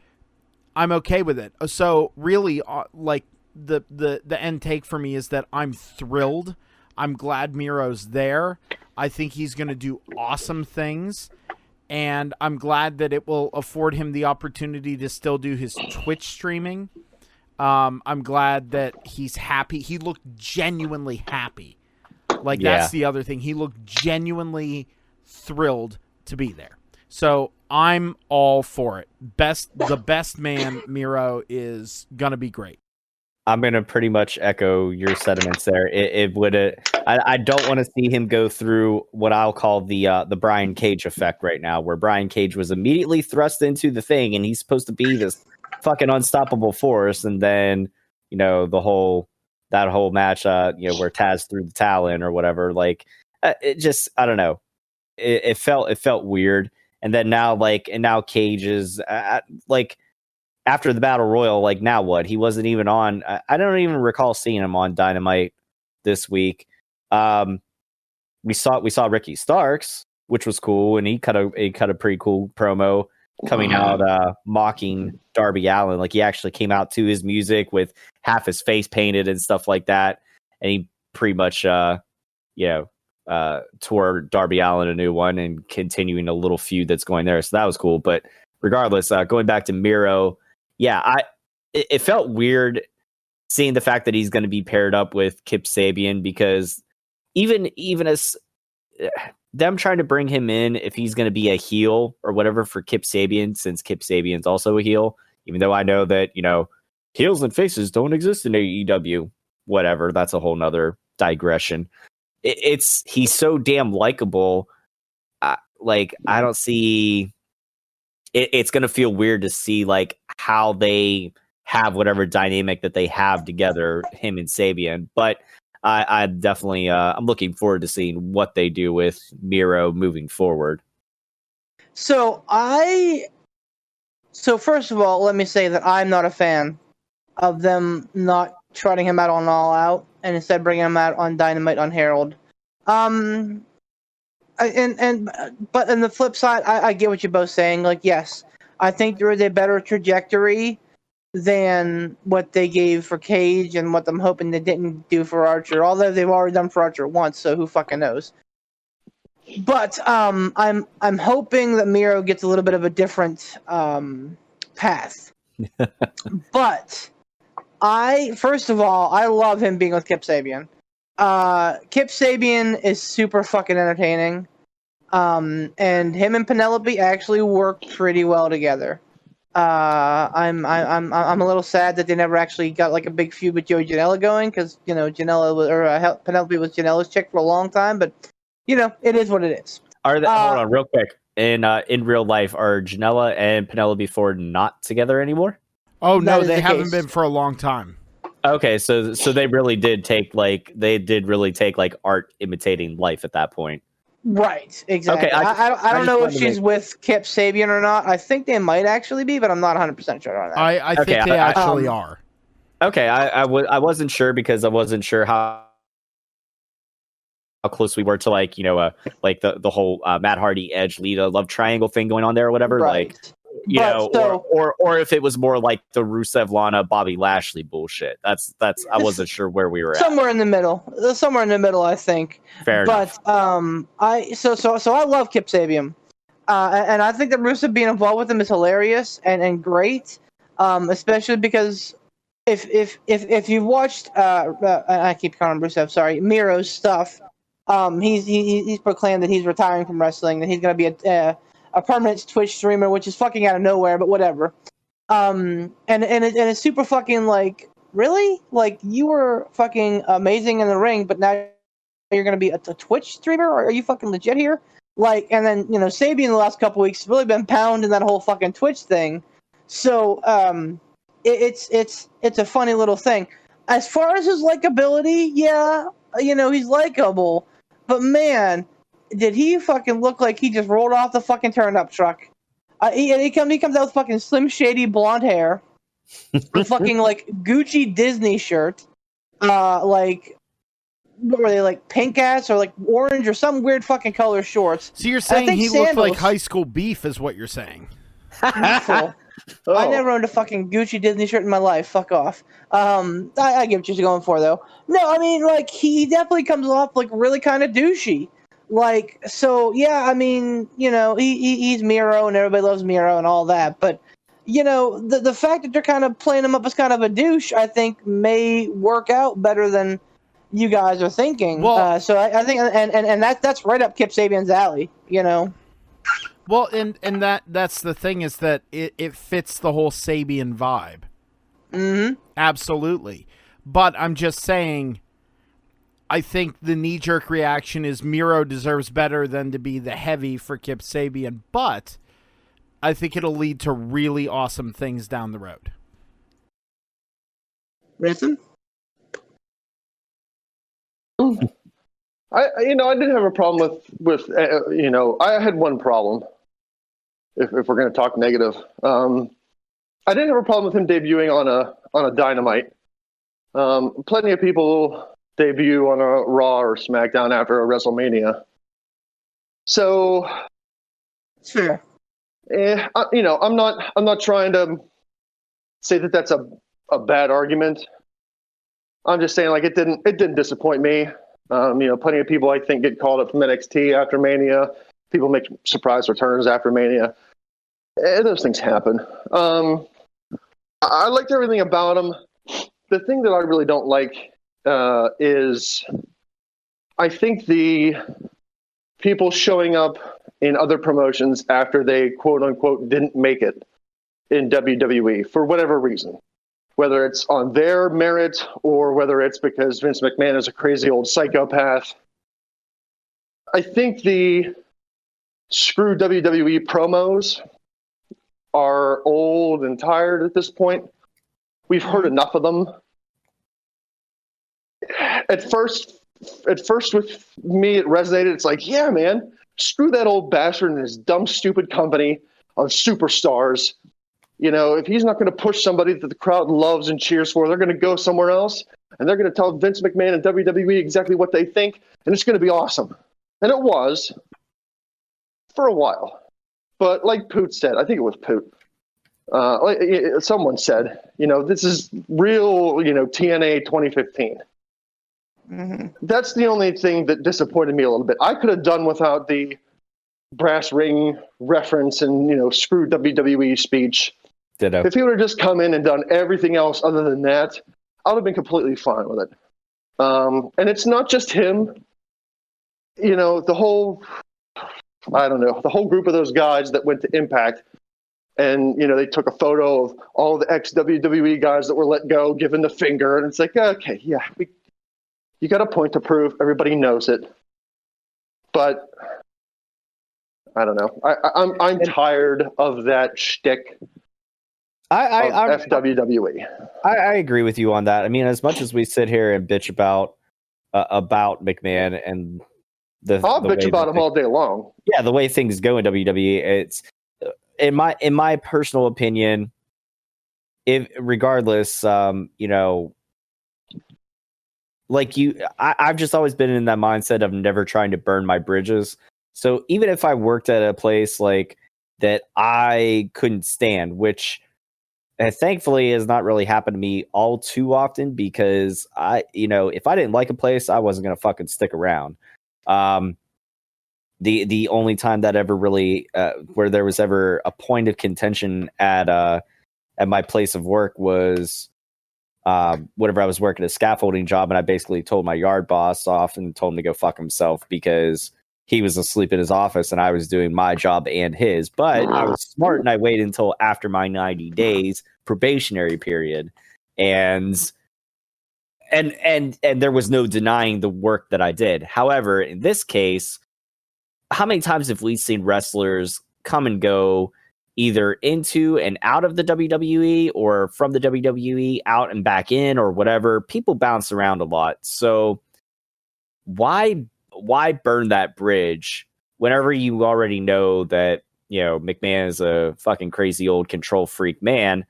I'm okay with it. So really, like, the end take for me is that I'm thrilled. I'm glad Miro's there. I think he's going to do awesome things. And I'm glad that it will afford him the opportunity to still do his Twitch streaming. I'm glad that he's happy. He looked genuinely happy. Like, that's the other thing. He looked genuinely thrilled to be there. So I'm all for it. The best man, Miro, is going to be great. I'm going to pretty much echo your sentiments there. It would. I don't want to see him go through what I'll call the Brian Cage effect right now, where Brian Cage was immediately thrust into the thing, and he's supposed to be this fucking unstoppable force, and then that whole match, where Taz threw the towel in or whatever. Like, it just, I don't know. It felt weird, and then now Cage is like. After the Battle Royal, like, now what? He wasn't even on. I don't even recall seeing him on Dynamite this week. We saw Ricky Starks, which was cool, and he cut a pretty cool promo. coming out mocking Darby Allin. Like he actually came out to his music with half his face painted and stuff like that, and he pretty much tore Darby Allin a new one and continuing a little feud that's going there. So that was cool. But regardless, going back to Miro, it felt weird seeing the fact that he's going to be paired up with Kip Sabian, because even as them trying to bring him in, if he's going to be a heel or whatever for Kip Sabian, since Kip Sabian's also a heel, even though I know that, heels and faces don't exist in AEW, whatever, that's a whole nother digression. He's so damn likable. I don't see it's going to feel weird to see like how they have whatever dynamic that they have together, him and Sabian. But I definitely I'm looking forward to seeing what they do with Miro moving forward. So first of all, let me say that I'm not a fan of them not trotting him out on All Out and instead bringing him out on Dynamite on Herald. But on the flip side, I get what you're both saying. Like, yes, I think there is a better trajectory than what they gave for Cage and what I'm hoping they didn't do for Archer. Although they've already done for Archer once, so who fucking knows? But I'm hoping that Miro gets a little bit of a different path. But first of all, I love him being with Kip Sabian. Kip Sabian is super fucking entertaining. And him and Penelope actually work pretty well together. I'm a little sad that they never actually got like a big feud with Joey Janela going, because Penelope was Janela's chick for a long time, but it is what it is. Hold on, real quick. In real life, are Janela and Penelope Ford not together anymore? Oh no, they haven't been for a long time. Okay, so they really did take like art imitating life at that point. Right, exactly. Okay, I don't know if she's with Kip Sabian or not. I think they might actually be, but I'm not 100% sure on that. I think they actually are. Okay, I wasn't sure, because I wasn't sure how close we were to like the whole Matt Hardy Edge Lita love triangle thing going on there or whatever. Right. Or if it was more like the Rusev Lana Bobby Lashley bullshit. That's I wasn't sure where we were at. Somewhere in the middle, I think. Fair enough. But so I love Kip Sabian, and I think that Rusev being involved with him is hilarious and great, especially because if you've watched I keep calling him Rusev, sorry, Miro's stuff, he's proclaimed that he's retiring from wrestling, that he's going to be a permanent Twitch streamer, which is fucking out of nowhere, but whatever. And it's super fucking like, really? Like, you were fucking amazing in the ring, but now you're going to be a Twitch streamer? Or are you fucking legit here? Like, and then, Sabian the last couple weeks has really been pounding that whole fucking Twitch thing. So, it's a funny little thing. As far as his likability, yeah, he's likable, but man, did he fucking look like he just rolled off the fucking turnip truck? He comes out with fucking Slim Shady blonde hair, a fucking like Gucci Disney shirt, like what were they, like pink ass or like orange or some weird fucking color shorts. So you're saying he looked like High School Beef, is what you're saying? I never owned a fucking Gucci Disney shirt in my life. Fuck off. I get what you're going for though. No, I mean like he definitely comes off like really kind of douchey. Like, so, yeah, I mean, he's Miro and everybody loves Miro and all that. But, the fact that they're kind of playing him up as kind of a douche, I think may work out better than you guys are thinking. Well, so I think, and that's right up Kip Sabian's alley, Well, and that's the thing, is that it fits the whole Sabian vibe. Mm-hmm. Absolutely. But I'm just saying, I think the knee-jerk reaction is Miro deserves better than to be the heavy for Kip Sabian, but I think it'll lead to really awesome things down the road. Rhythm? I didn't have a problem with I had one problem. If we're going to talk negative, I didn't have a problem with him debuting on a Dynamite. Plenty of people debut on a Raw or SmackDown after a WrestleMania. So, sure. I'm not trying to say that that's a bad argument. I'm just saying, like, it didn't disappoint me. Plenty of people I think get called up from NXT after Mania. People make surprise returns after Mania. Those things happen. I liked everything about him. The thing that I really don't like is I think the people showing up in other promotions after they quote unquote didn't make it in WWE for whatever reason, whether it's on their merit or whether it's because Vince McMahon is a crazy old psychopath. I think the screw WWE promos are old and tired at this point. We've heard enough of them. At first with me, it resonated. It's like, yeah, man, screw that old bastard and his dumb, stupid company of superstars. If he's not going to push somebody that the crowd loves and cheers for, they're going to go somewhere else, and they're going to tell Vince McMahon and WWE exactly what they think, and it's going to be awesome. And it was for a while. But like Poot said, I think it was Poot, like someone said, this is real, TNA 2015. Mm-hmm. That's the only thing that disappointed me a little bit. I could have done without the brass ring reference and, screw WWE speech. Ditto. If he would have just come in and done everything else other than that, I would have been completely fine with it. And it's not just him. The whole group of those guys that went to Impact and, they took a photo of all the ex-WWE guys that were let go, giving the finger. And it's like, okay, yeah, you got a point to prove. Everybody knows it. But I don't know. I'm tired of that shtick. I'm FWWE. I agree with you on that. I mean, as much as we sit here and bitch about McMahon and I'll bitch about him all day long. Yeah, the way things go in WWE, it's in my personal opinion. Regardless, I've just always been in that mindset of never trying to burn my bridges. So even if I worked at a place like that I couldn't stand, which thankfully has not really happened to me all too often, because if I didn't like a place, I wasn't going to fucking stick around. The only time that ever really where there was ever a point of contention at my place of work was whenever I was working a scaffolding job, and I basically told my yard boss off and told him to go fuck himself because he was asleep in his office and I was doing my job and his. But I was smart and I waited until after my 90 days probationary period, and there was no denying the work that I did. However, in this case, how many times have we seen wrestlers come and go either into and out of the WWE or from the WWE out and back in or whatever? People bounce around a lot. So why burn that bridge whenever you already know that, McMahon is a fucking crazy old control freak man?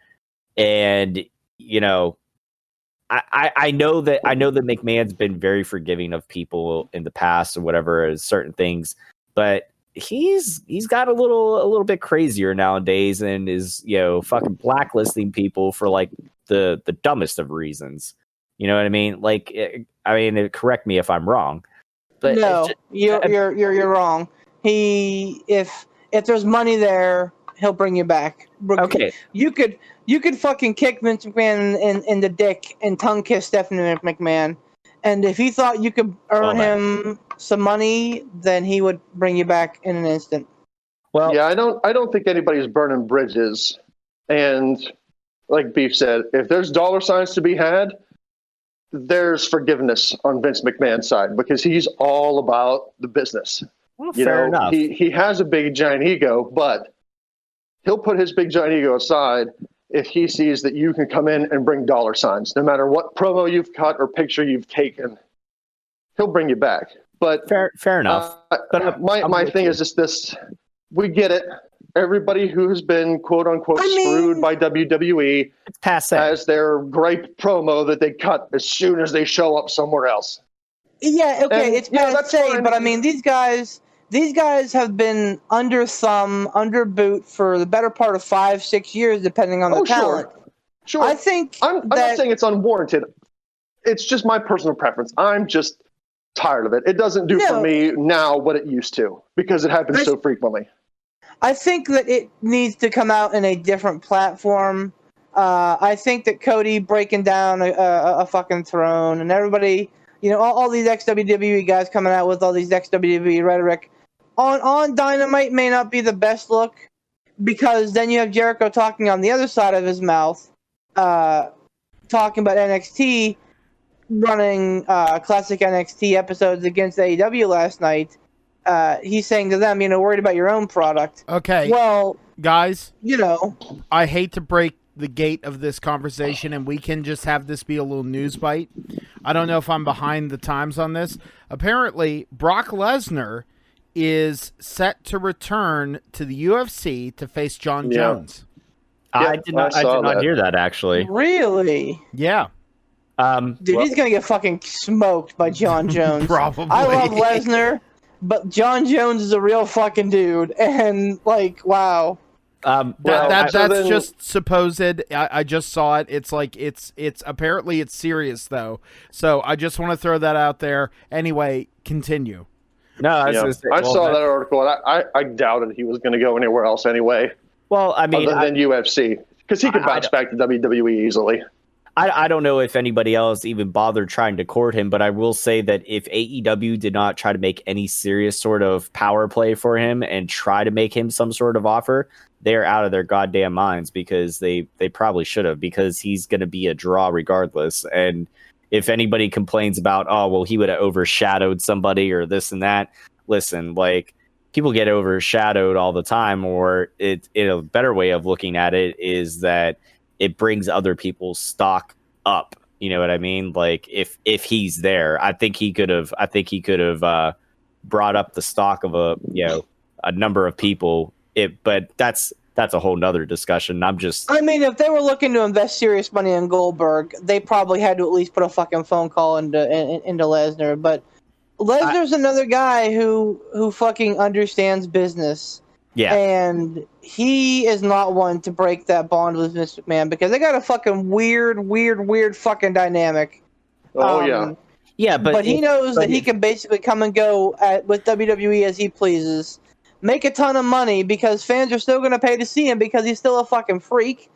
And, I know that McMahon's been very forgiving of people in the past or whatever, as certain things, but he's got a little bit crazier nowadays and is, fucking blacklisting people for like the dumbest of reasons. You know what I mean? Like, correct me if I'm wrong. But no, you're wrong. If there's money there, he'll bring you back. Okay, you could fucking kick Vince McMahon in the dick and tongue kiss Stephanie McMahon, and if he thought you could earn him some money, then he would bring you back in an instant. Well, yeah, I don't think anybody's burning bridges, and like Beef said, if there's dollar signs to be had, there's forgiveness on Vince McMahon's side because he's all about the business. Well, fair enough. He has a big giant ego, but he'll put his big giant ego aside if he sees that you can come in and bring dollar signs. No matter what promo you've cut or picture you've taken, he'll bring you back. But fair enough. But my thing is just this: we get it. Everybody who has been quote unquote screwed by WWE has their gripe promo that they cut as soon as they show up somewhere else. Yeah, okay, it's passe, but I mean, these guys these guys have been under thumb, under boot for the better part of 5-6 years, depending on the talent. Sure. I think I'm not saying it's unwarranted. It's just my personal preference. I'm just tired of it. It doesn't do for me now what it used to because it happens so frequently. I think that it needs to come out in a different platform. I think that Cody breaking down a fucking throne and everybody, all these ex-WWE guys coming out with all these ex-WWE rhetoric on Dynamite may not be the best look because then you have Jericho talking on the other side of his mouth, talking about NXT running classic NXT episodes against AEW last night. He's saying to them, worried about your own product. Okay. Well, guys, I hate to break the gate of this conversation, and we can just have this be a little news bite. I don't know if I'm behind the times on this. Apparently, Brock Lesnar is set to return to the UFC to face John Jones. I did not hear that, actually. Really? Yeah. Dude, he's going to get fucking smoked by John Jones. Probably. I love Lesnar, but John Jones is a real fucking dude. And, wow. That's just supposed. I just saw it. It's like it's apparently it's serious though. So I just want to throw that out there. Anyway, continue. No, I saw that article and I doubted he was going to go anywhere else anyway. Well, I mean, other than UFC because he could bounce back to WWE easily. I don't know if anybody else even bothered trying to court him, but I will say that if AEW did not try to make any serious sort of power play for him and try to make him some sort of offer, they're out of their goddamn minds because they probably should have, because he's going to be a draw regardless. And if anybody complains about, oh, well, he would have overshadowed somebody or this and that, listen, like, people get overshadowed all the time, or a better way of looking at it is that it brings other people's stock up. You know what I mean? Like if he's there, I think he could have brought up the stock of a number of people. But that's a whole nother discussion. I mean, if they were looking to invest serious money in Goldberg, they probably had to at least put a fucking phone call into Lesnar. But Lesnar's another guy who fucking understands business. Yeah. And he is not one to break that bond with Vince McMahon because they got a fucking weird fucking dynamic. Oh, yeah, but he knows that he can basically come and go with WWE as he pleases, make a ton of money because fans are still going to pay to see him because he's still a fucking freak.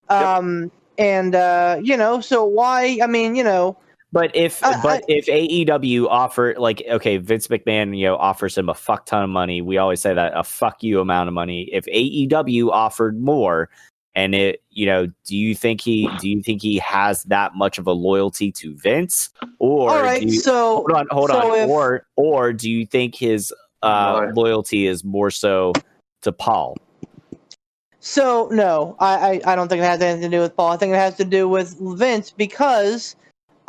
So why? I mean, But if AEW offer, like, okay, Vince McMahon, offers him a fuck ton of money. We always say that, a fuck you amount of money. If AEW offered more, and do you think he has that much of a loyalty to Vince? Or all right, hold on. Or do you think his loyalty is more so to Paul? So no, I don't think it has anything to do with Paul. I think it has to do with Vince because.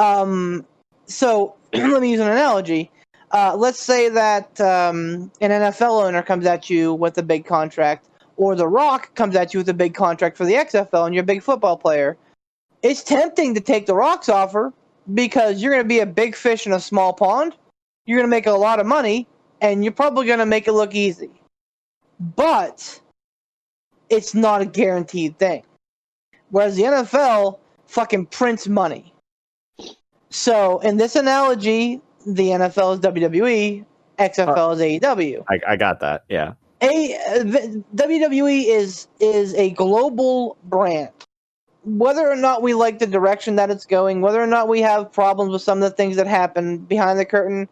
So let me use an analogy. Let's say that an NFL owner comes at you with a big contract, or The Rock comes at you with a big contract for the XFL, and you're a big football player. It's tempting to take The Rock's offer because you're going to be a big fish in a small pond. You're going to make a lot of money, and you're probably going to make it look easy. But it's not a guaranteed thing. Whereas the NFL fucking prints money. So, in this analogy, the NFL is WWE, XFL is AEW. I got that, yeah. WWE is a global brand. Whether or not we like the direction that it's going, whether or not we have problems with some of the things that happen behind the curtain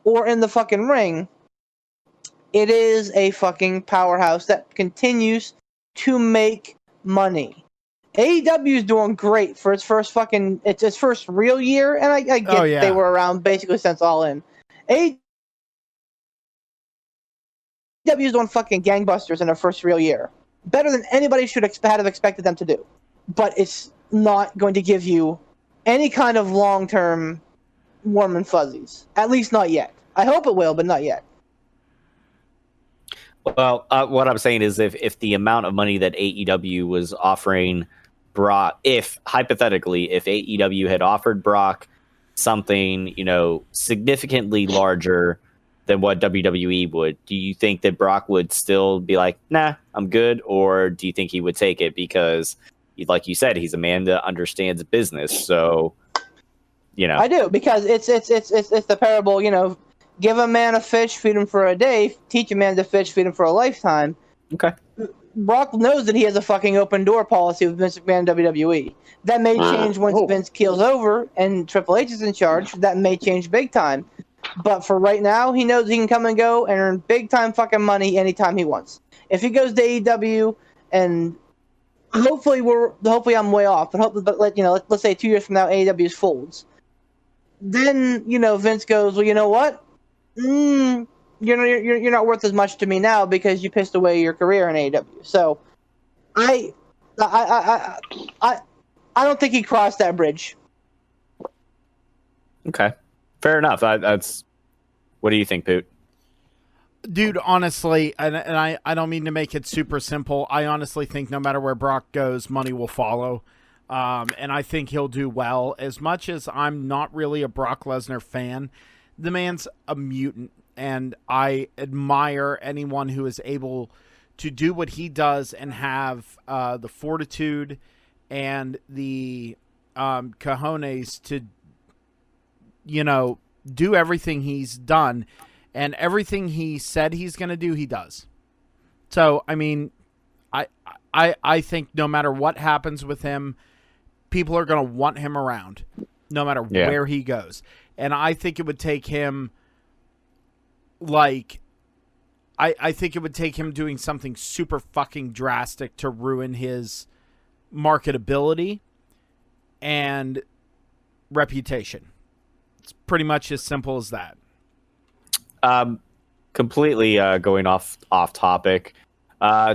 or in the fucking ring, it is a fucking powerhouse that continues to make money. AEW is doing great for its first real year, and I get they were around basically since All In. AEW is doing fucking gangbusters in their first real year. Better than anybody should have expected them to do. But it's not going to give you any kind of long-term warm and fuzzies. At least not yet. I hope it will, but not yet. Well, what I'm saying is if the amount of money that AEW was offering Brock, if AEW had offered Brock something, significantly larger than what WWE would. Do you think that Brock would still be like, nah, I'm good? Or do you think he would take it because, like you said, he's a man that understands business? So, I do, because it's the parable, give a man a fish, feed him for a day, teach a man to fish, feed him for a lifetime. Okay. Brock knows that he has a fucking open door policy with Vince McMahon and WWE. That may change once Vince keels over and Triple H is in charge. That may change big time. But for right now, he knows he can come and go and earn big time fucking money anytime he wants. If he goes to AEW, and hopefully I'm way off, but let's say 2 years from now AEW folds, then Vince goes, well, you know what? You're not worth as much to me now because you pissed away your career in AEW. So I don't think he crossed that bridge. Okay. Fair enough. That's. What do you think, Poot? Dude, honestly, and I don't mean to make it super simple. I honestly think no matter where Brock goes, money will follow. And I think he'll do well. As much as I'm not really a Brock Lesnar fan, the man's a mutant. And I admire anyone who is able to do what he does and have the fortitude and the cojones to, do everything he's done, and everything he said he's going to do, he does. So, I mean, I think no matter what happens with him, people are going to want him around, no matter where he goes. And I think it would take him, I think it would take him doing something super fucking drastic to ruin his marketability and reputation. It's pretty much as simple as that. Completely going off topic.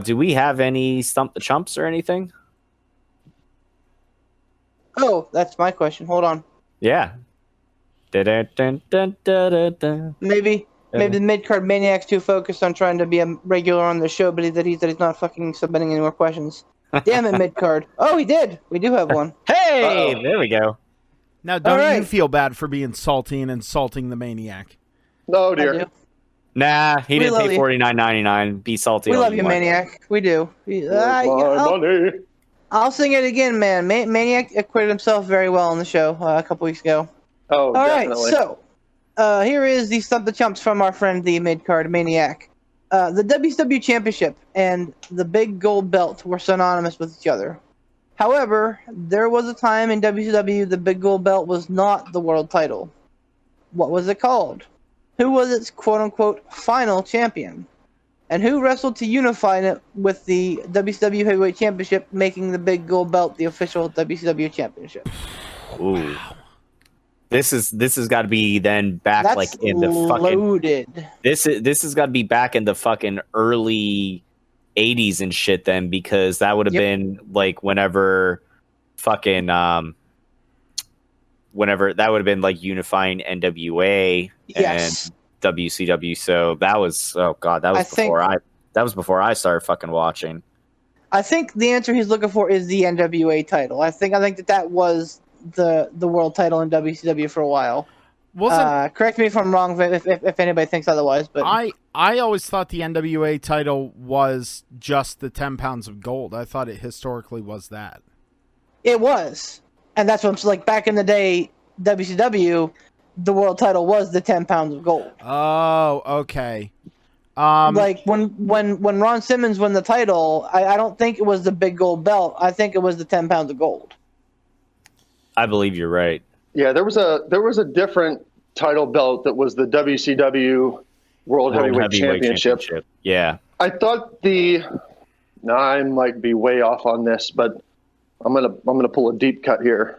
Do we have any Stump the Chumps or anything? Oh, that's my question. Hold on. Yeah. Maybe the mid-card maniac's too focused on trying to be a regular on the show, but that he's not fucking submitting any more questions. Damn it, mid-card. Oh, he did. We do have one. Hey, there we go. Now, don't you feel bad for being salty and insulting the maniac? Oh, dear. Nah, he didn't pay $49.99. Be salty. We love you, Maniac. We do. I'll sing it again, man. Maniac acquitted himself very well on the show a couple weeks ago. Oh, all definitely. Right, so here is the Stump the Chumps from our friend, the mid-card Maniac. The WCW Championship and the big gold belt were synonymous with each other. However, there was a time in WCW the big gold belt was not the world title. What was it called? Who was its quote-unquote final champion? And who wrestled to unify it with the WCW Heavyweight Championship, making the big gold belt the official WCW Championship? Ooh. This has got to be then back. That's like in the fucking loaded. This has got to be back in the fucking early 80s and shit then, because that would have been like whenever that would have been like unifying NWA and WCW. So that was that was before I started fucking watching. I think the answer he's looking for is the NWA title. I think that was the world title in WCW for a while. Correct me if I'm wrong if anybody thinks otherwise, but I always thought the NWA title was just the 10 pounds of gold. I thought it historically was that. It was. And that's what I'm like back in the day, WCW, the world title was the 10 pounds of gold. Oh, okay. Like when Ron Simmons won the title, I don't think it was the big gold belt. I think it was the 10 pounds of gold. I believe you're right. Yeah, there was a different title belt that was the WCW World Heavyweight Championship. Yeah. I thought I might be way off on this, but I'm gonna pull a deep cut here.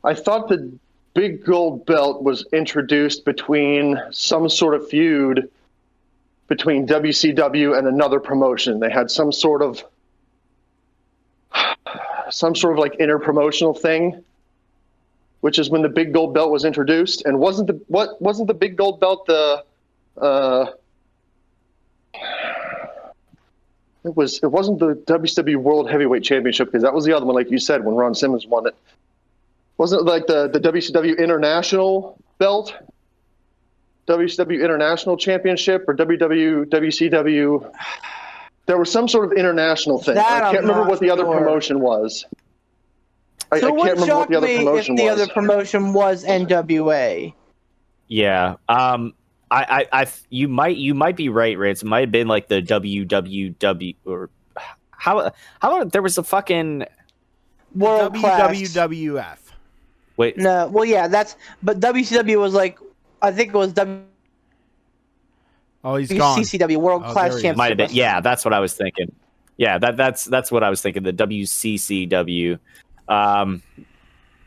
I thought the big gold belt was introduced between some sort of feud between WCW and another promotion. They had some sort of like inter-promotional thing, which is when the big gold belt was introduced. And wasn't the big gold belt it wasn't the WCW World Heavyweight Championship, because that was the other one, like you said, when Ron Simmons won it. Wasn't it like the WCW International belt? WCW International Championship or WCW. There was some sort of international thing. That I can't I'm remember not what the other sure. promotion was. I So it can't wouldn't remember what shock the other me if promotion the was. other promotion was NWA. Yeah. You might be right, Rance. It might have been like the WWW or how there was a fucking World class. WWF. wait. No, well, yeah, but WCW was like, I think it was Oh, he's gone. WCCW, World Oh, Class there he is. Championship. Might have been. Wrestling. Yeah, that's what I was thinking. Yeah, that's what I was thinking. The WCCW.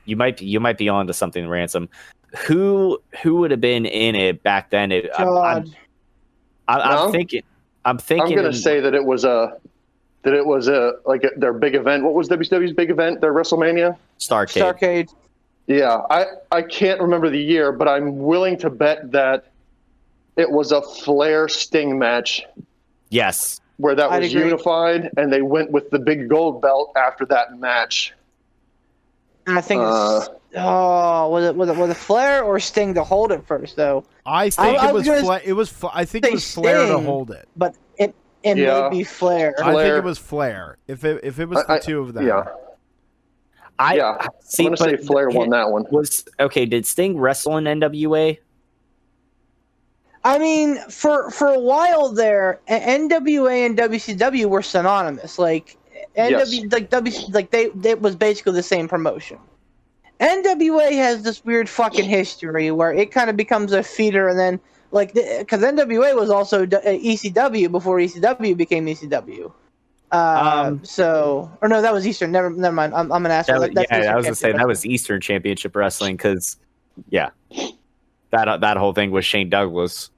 You might be onto something, Ransom. Who would have been in it back then? God. I'm thinking. I'm going to say that it was a their big event. What was WCW's big event? Their WrestleMania? Starrcade. Yeah, I can't remember the year, but I'm willing to bet that it was a Flair Sting match Yes. where that I'd was agree. unified, and they went with the big gold belt after that match. And I think was it Flair or Sting to hold it first though? I think I it was was gonna I think it was Flair to Sting. hold it. But it Yeah. may be Flair. I think Flair. it was Flair. If it was the two of them. Yeah, I see. I'm going to say but Flair won that one. Was okay. Did Sting wrestle in NWA? I mean, for a while there, NWA and WCW were synonymous. Like they was basically the same promotion. NWA has this weird fucking history where it kind of becomes a feeder, and then because NWA was also ECW before ECW became ECW. Or no, that was Eastern. Never mind. I'm an asshole. I was gonna say that was Eastern Championship Wrestling because, yeah, that whole thing was Shane Douglas.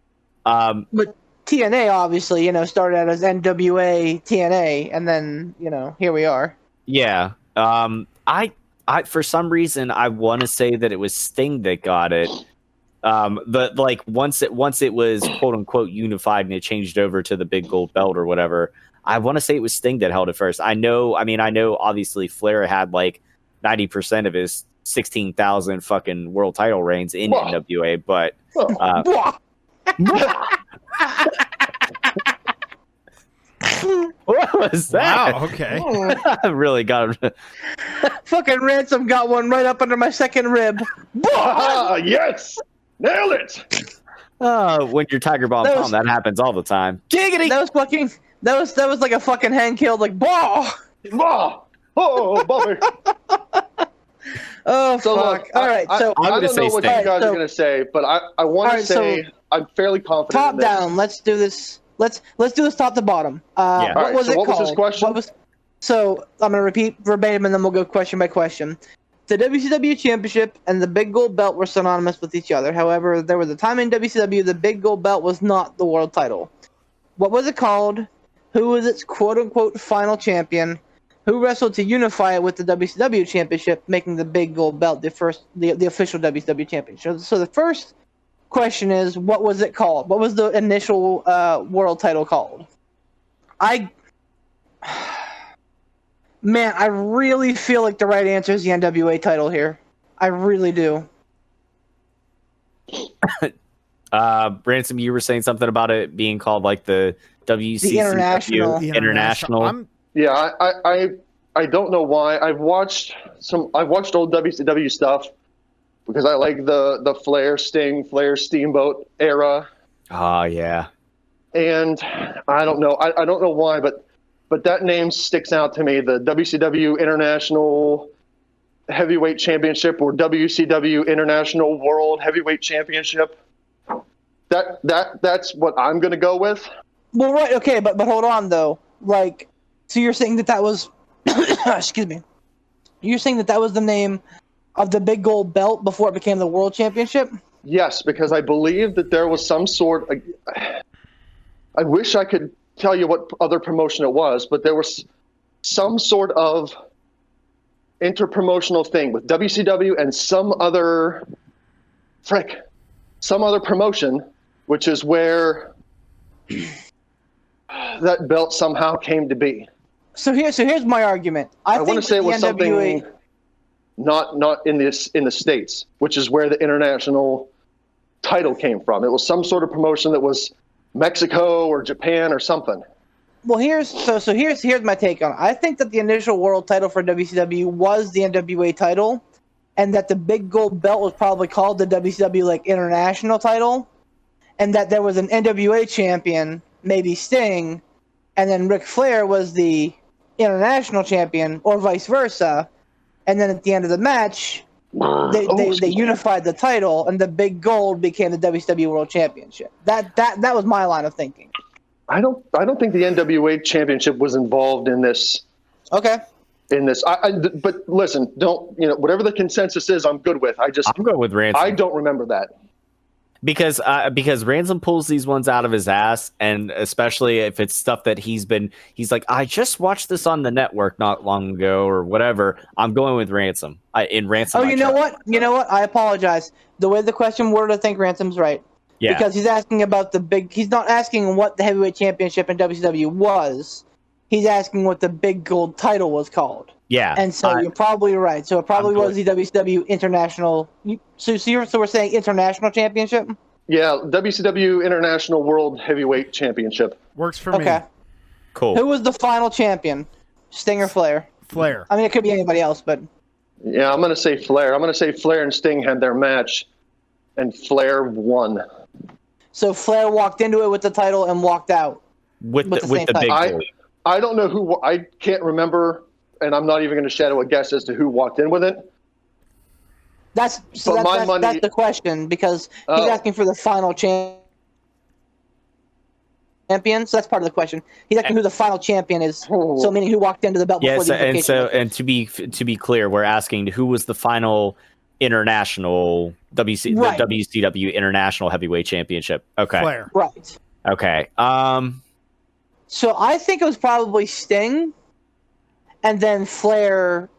But TNA obviously, started out as NWA TNA, and then here we are. Yeah. I for some reason I want to say that it was Sting that got it. But once it was quote unquote unified and it changed over to the big gold belt or whatever, I want to say it was Sting that held it first. I know obviously Flair had 90% of his 16,000 fucking world title reigns in NWA, but what was that? Wow. Okay. I really got him. Fucking Ransom got one right up under my second rib. Ah, yes! Nailed it! When you're Tigerbomb Tom, that happens all the time. Giggity! That was like a fucking hand killed, bah! Ah! Oh, Bobby! Oh, So fuck. look, All right, so I I'm gonna don't know say what Sting. you guys are going to say, but I want to say I'm fairly confident top in this. down. Let's do this. Let's do this top to bottom. Yeah. What was it what called? was his question? So I'm gonna repeat verbatim, and then we'll go question by question. The WCW Championship and the Big Gold Belt were synonymous with each other. However, there was a time in WCW the Big Gold Belt was not the world title. What was it called? Who was its quote-unquote final champion? Who wrestled to unify it with the WCW Championship, making the Big Gold Belt the official WCW Championship? So the first question is, what was it called? What was the initial world title called? Man, I really feel like the right answer is the NWA title here. I really do. Ransom, you were saying something about it being called the WCCW The International. Yeah, I don't know why. I've watched old WCW stuff because I like the Flair Sting, Flair Steamboat era. Oh yeah. And I don't know. I don't know why, but that name sticks out to me. The WCW International Heavyweight Championship or WCW International World Heavyweight Championship. That's what I'm going to go with. Well, right, okay, but hold on though. So you're saying that was, excuse me. You're saying that was the name of the Big Gold Belt before it became the World Championship? Yes, because I believe that there was some sort. I wish I could tell you what other promotion it was, but there was some sort of interpromotional thing with WCW and some other promotion, which is where that belt somehow came to be. So here's my argument. I want to think say it was the something NWA not in the States, which is where the international title came from. It was some sort of promotion that was Mexico or Japan or something. Well, here's my take on it. I think that the initial world title for WCW was the NWA title, and that the big gold belt was probably called the WCW like international title, and that there was an NWA champion, maybe Sting, and then Ric Flair was the international champion, or vice versa, and then at the end of the match, they unified the title, and the big gold became the WCW World Championship. That was my line of thinking. I don't think the NWA Championship was involved in this. Okay. But listen, whatever the consensus is, I'm good with. I'm good with Ransom. I don't remember that. Because Ransom pulls these ones out of his ass, and especially if it's stuff that he's like, I just watched this on the network not long ago or whatever. I'm going with Ransom. Oh, you know what? I apologize. The way the question worded, I think Ransom's right. Yeah. Because he's asking about he's not asking what the heavyweight championship in WCW was. He's asking what the big gold title was called. Yeah. And so you're probably right. So it probably was the WCW International. So we're saying International Championship? Yeah, WCW International World Heavyweight Championship. Works for me. Okay. Cool. Who was the final champion? Sting or Flair? Flair. I mean, it could be anybody else, but... Yeah, I'm going to say Flair. I'm going to say Flair and Sting had their match, and Flair won. So Flair walked into it with the title and walked out with the big gold. I don't know who. I can't remember, and I'm not even going to shadow a guess as to who walked in with it. That's the question, because he's asking for the final champion. So that's part of the question. He's asking who the final champion is. So meaning who walked into the belt before the unification. And to be clear, we're asking who was the final international the WCW International Heavyweight Championship. Okay. Flair. Right. Okay. So I think it was probably Sting, and then Flair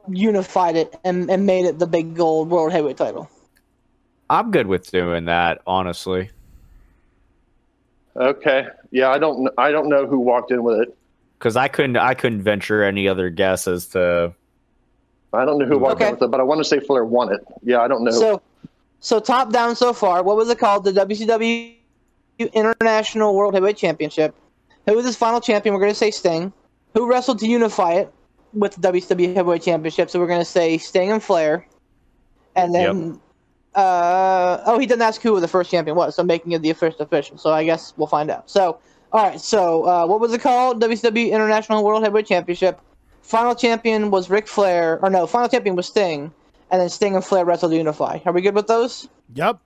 unified it and made it the big gold world heavyweight title. I'm good with doing that, honestly. Okay. Yeah, I don't know who walked in with it. Because I couldn't venture any other guess as to. I don't know who walked in with it, but I want to say Flair won it. Yeah, I don't know. So top down so far, what was it called? The WCW International World Heavyweight Championship. Who was his final champion? We're going to say Sting. Who wrestled to unify it with the WCW Heavyweight Championship? So we're going to say Sting and Flair. And then, he didn't ask who the first champion was, so I'm making it the first official. So I guess we'll find out. So, all right. So what was it called? WCW International World Heavyweight Championship. Final champion was Ric Flair. Or no, final champion was Sting. And then Sting and Flair wrestled to unify. Are we good with those? Yep.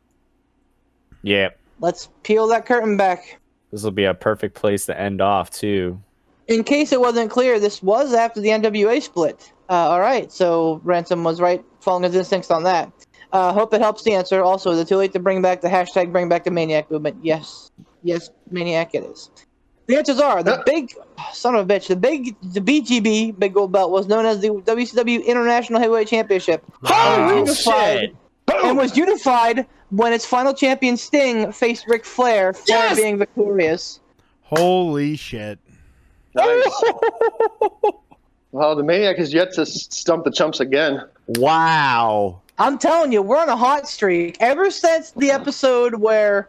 Yeah. Let's peel that curtain back. This will be a perfect place to end off, too. In case it wasn't clear, this was after the NWA split. All right, so Ransom was right, following his instincts on that. Hope it helps the answer. Also, is it too late to bring back the hashtag bring back the Maniac movement? Yes, Maniac it is. The answers are the big son of a bitch. The BGB Big Gold Belt was known as the WCW International Heavyweight Championship. Oh shit! And was unified when its final champion Sting faced Ric Flair, Flair being victorious. Holy shit! Nice. Well, the Maniac has yet to stump the chumps again. Wow! I'm telling you, we're on a hot streak. Ever since the episode where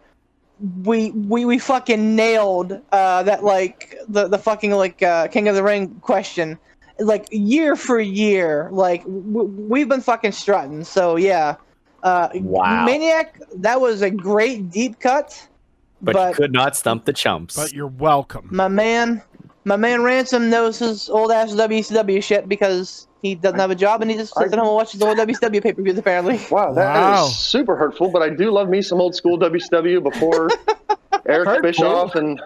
we fucking nailed that the fucking King of the Ring question, year for year, we've been fucking strutting. So yeah, wow. Maniac, that was a great deep cut, but you could not stump the chumps. But you're welcome. My man Ransom knows his old ass WCW shit because he doesn't have a job and he just sits at home and watches old WCW pay-per-views, apparently. Wow, that is super hurtful, but I do love me some old school WCW before Eric Bischoff and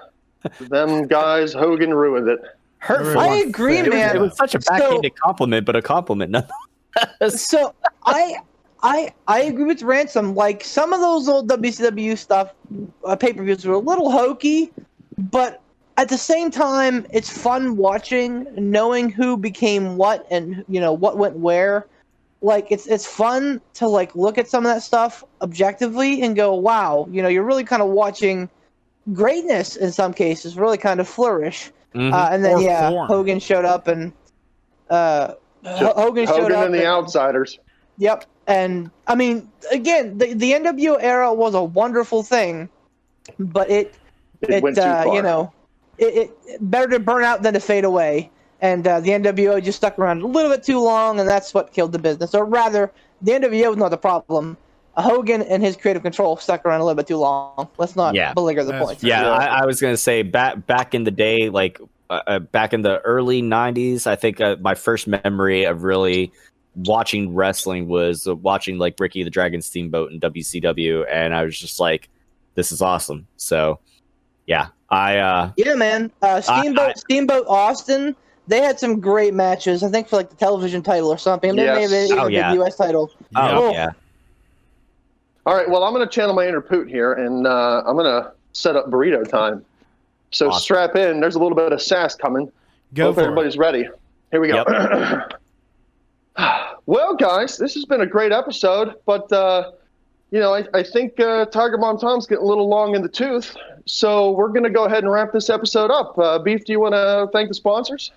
them guys, Hogan ruined it. Hurtful. I agree, man. It was such a backhanded compliment, but a compliment nonetheless. So I agree with Ransom. Some of those old WCW stuff, pay-per-views were a little hokey, but at the same time, it's fun watching, knowing who became what and what went where. It's fun to look at some of that stuff objectively and go, wow, you're really kind of watching greatness in some cases really kind of flourish. Mm-hmm. And then Hogan showed up and Hogan showed up and the Outsiders. Yep. And I mean, again, the NWO era was a wonderful thing, but it went too far. you know, it better to burn out than to fade away. And the NWO just stuck around a little bit too long, and that's what killed the business. Or rather, the NWO was not the problem. Hogan and his creative control stuck around a little bit too long. Let's not belabor the point. Yeah, I was gonna say back in the day, like back in the early '90s, I think my first memory of really watching wrestling was watching like Ricky the Dragon Steamboat in WCW, and I was just like, "This is awesome." So, yeah, yeah, man, Steamboat Austin. They had some great matches. I think for like the television title or something. Yes. Maybe the U.S. title. yeah. All right, well, I'm going to channel my inner Poot here, and I'm going to set up burrito time. So strap in. There's a little bit of sass coming. Hope everybody's ready. Here we go. Yep. Well, guys, this has been a great episode, but, I think Tigerbomb Tom's getting a little long in the tooth, so we're going to go ahead and wrap this episode up. Beef, do you want to thank the sponsors?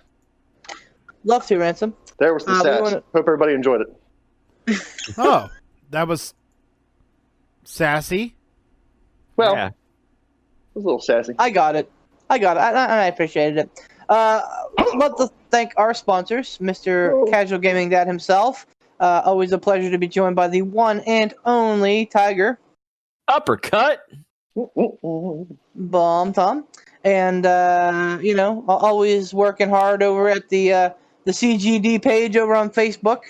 Love to, Ransom. There was the sass. Hope everybody enjoyed it. Oh, that was sassy. Well, it was a little sassy. I got it. I appreciated it. I'd love to thank our sponsors, Mr. Casual Gaming Dad himself. Always a pleasure to be joined by the one and only Tiger. Uppercut. Bomb Tom. And, always working hard over at the CGD page over on Facebook.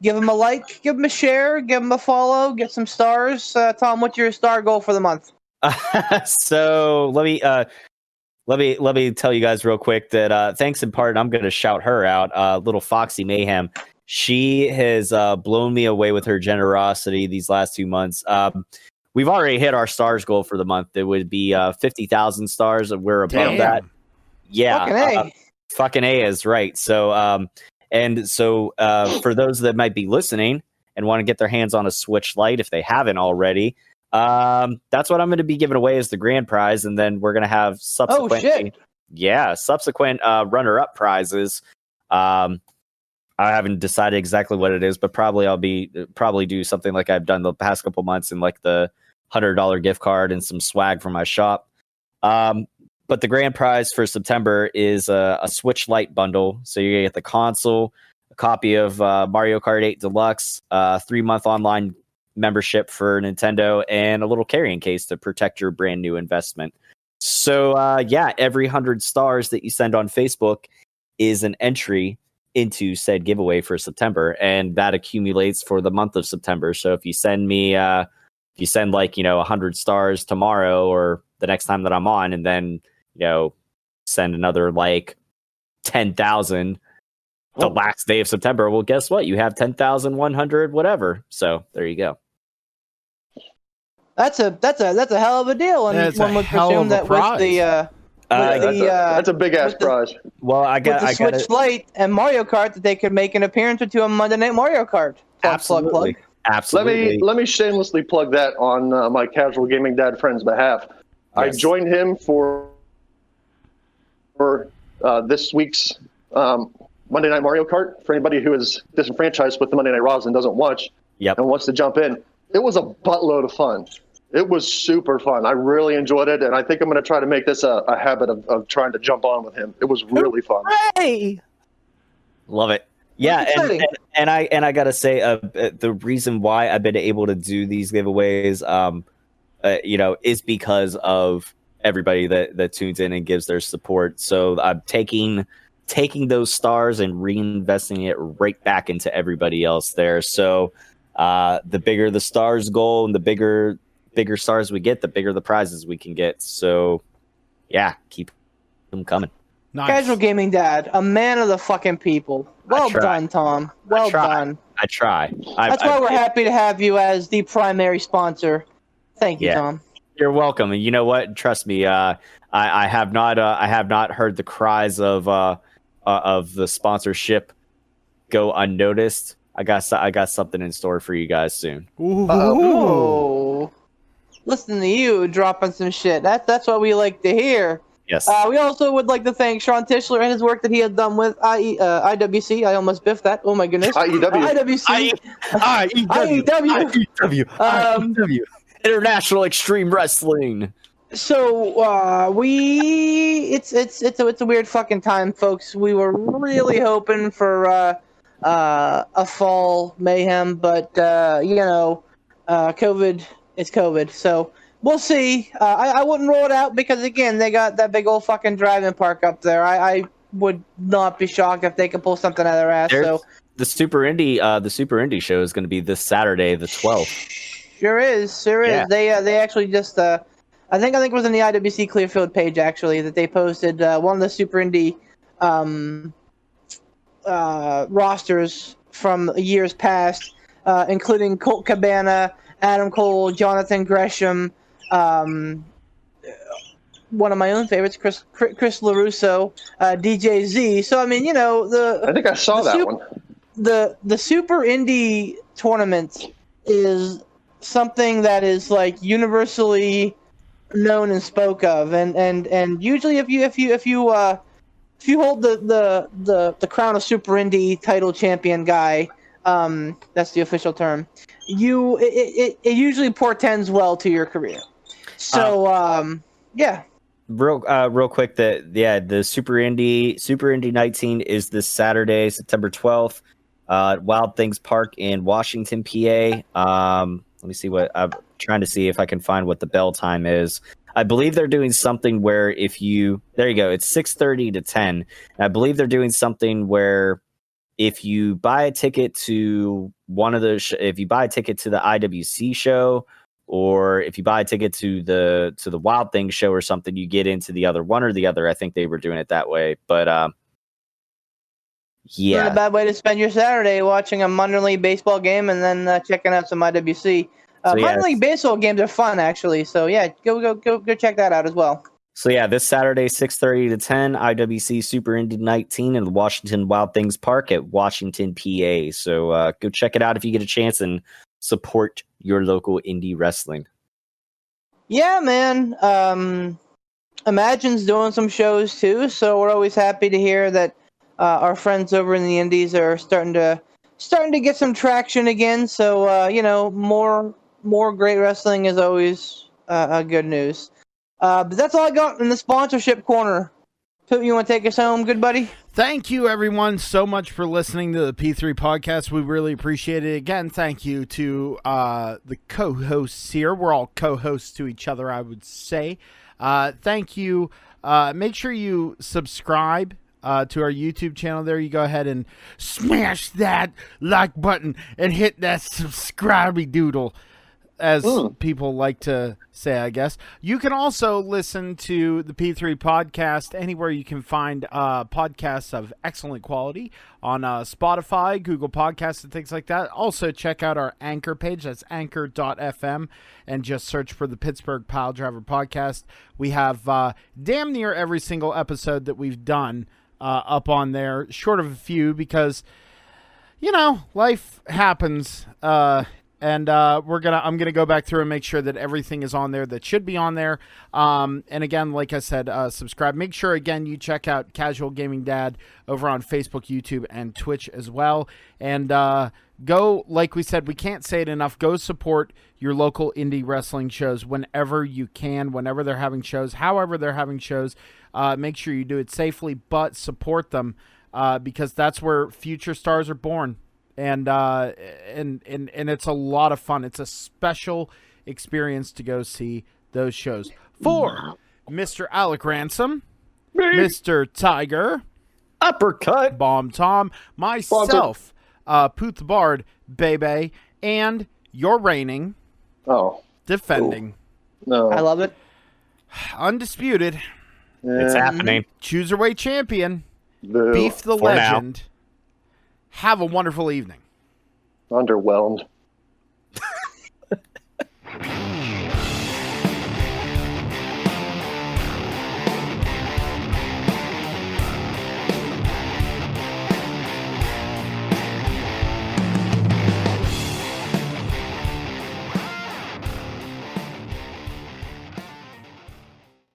Give him a like, give him a share, give him a follow, get some stars. Tom, what's your star goal for the month? So let me tell you guys real quick that thanks in part, I'm going to shout her out. Little Foxy Mayhem. She has blown me away with her generosity these last 2 months. We've already hit our stars goal for the month. It would be 50,000 stars. We're above that. Yeah, fucking A is right. So. For those that might be listening and want to get their hands on a Switch Lite if they haven't already, that's what I'm going to be giving away as the grand prize, and then we're going to have subsequent runner-up prizes. I haven't decided exactly what it is, but I'll probably do something like I've done the past couple months, in like the $100 gift card and some swag from my shop. But the grand prize for September is a Switch Lite bundle. So you're going to get the console, a copy of Mario Kart 8 Deluxe, 3-month online membership for Nintendo, and a little carrying case to protect your brand new investment. So, every 100 stars that you send on Facebook is an entry into said giveaway for September, and that accumulates for the month of September. So if you send me, 100 stars tomorrow or the next time that I'm on, and then send another like 10,000 the last day of September. Well, guess what? You have 10,100 whatever. So there you go. That's a hell of a deal, and one would presume that with the that's a big ass prize. Well, I got the Switch Lite and Mario Kart that they could make an appearance or two on Monday Night Mario Kart. Plug. Absolutely. Let me shamelessly plug that on my Casual Gaming Dad friend's behalf. Yes. I joined him for this week's Monday Night Mario Kart. For anybody who is disenfranchised with the Monday Night Raws and doesn't watch and wants to jump in, it was a buttload of fun. It was super fun. I really enjoyed it, and I think I'm going to try to make this a habit of trying to jump on with him. It was really fun. Hooray! Love it. Yeah, and I gotta say, the reason why I've been able to do these giveaways, is because of everybody that tunes in and gives their support. So I'm taking those stars and reinvesting it right back into everybody else there. So the bigger the stars goal and the bigger stars we get, the bigger the prizes we can get. So yeah, keep them coming. Nice. Casual Gaming Dad, a man of the fucking people. Well done, Tom. Well done. I try. That's why we're happy to have you as the primary sponsor. Thank you, Tom. You're welcome. And you know what? Trust me. I have not heard the cries of the sponsorship go unnoticed. I got something in store for you guys soon. Ooh. Listen to you dropping some shit. That's what we like to hear. Yes. We also would like to thank Sean Tischler and his work that he had done with IWC. I almost biffed that. Oh my goodness. IEW. IWC. IEW. International Extreme Wrestling. So it's a weird fucking time, folks. We were really hoping for a fall mayhem, but COVID is COVID. So we'll see. I wouldn't rule it out because again, they got that big old fucking driving park up there. I would not be shocked if they could pull something out of their ass. So the Super Indie show is going to be this Saturday, the 12th. Sure is. Yeah. They actually just I think it was on the IWC Clearfield page actually that they posted one of the Super Indie rosters from years past, including Colt Cabana, Adam Cole, Jonathan Gresham, one of my own favorites, Chris LaRusso, DJ Z. So I mean, I think I saw that one. The Super Indie tournament is something that is like universally known and spoke of, and usually if you hold the crown of Super Indie title champion guy, that's the official term, it usually portends well to your career. So yeah. Real quick, the Super Indie 19 is this Saturday, September 12th, Wild Things Park in Washington, PA. Let me see what I'm trying to see if I can find what the bell time is. I believe they're doing something where there you go, it's 6:30 to 10. And I believe they're doing something where if you buy a ticket to if you buy a ticket to the IWC show, or if you buy a ticket to the Wild Things show or something, you get into the other one or the other. I think they were doing it that way, but yeah. Not a bad way to spend your Saturday, watching a minor league baseball game and then checking out some IWC. Minor league baseball games are fun, actually. So yeah, go check that out as well. So yeah, this Saturday, 6:30 to 10, IWC Super Indie 19 in the Washington Wild Things Park at Washington, PA. So go check it out if you get a chance and support your local indie wrestling. Yeah, man. Imagine's doing some shows too, so we're always happy to hear that our friends over in the indies are starting to get some traction again. So more great wrestling is always good news. But that's all I got in the sponsorship corner. Toot, you want to take us home, good buddy? Thank you, everyone, so much for listening to the P3 podcast. We really appreciate it. Again, thank you to the co-hosts here. We're all co-hosts to each other, I would say. Thank you. Make sure you subscribe to our YouTube channel. There you go ahead and smash that like button and hit that subscribe doodle, as people like to say, I guess. You can also listen to the P3 podcast anywhere you can find podcasts of excellent quality on Spotify, Google Podcasts, and things like that. Also, check out our Anchor page. That's anchor.fm, and just search for the Pittsburgh Piledriver podcast. We have damn near every single episode that we've done up on there, short of a few because, life happens. And I'm gonna go back through and make sure that everything is on there that should be on there. And again, like I said, subscribe. Make sure again you check out Casual Gaming Dad over on Facebook, YouTube, and Twitch as well. And go, like we said, we can't say it enough. Go support your local indie wrestling shows whenever you can, whenever they're having shows, however they're having shows. Make sure you do it safely, but support them because that's where future stars are born. And it's a lot of fun. It's a special experience to go see those shows. For Mr. Alec Ransom, Mr. Tiger, Uppercut, Bomb Tom, myself, Poot the Bard, Bebe, and your reigning, defending, No, I love it. undisputed, it's happening. Cruiserweight champion, Boo. Beef the For now. Legend. Have a wonderful evening. Underwhelmed.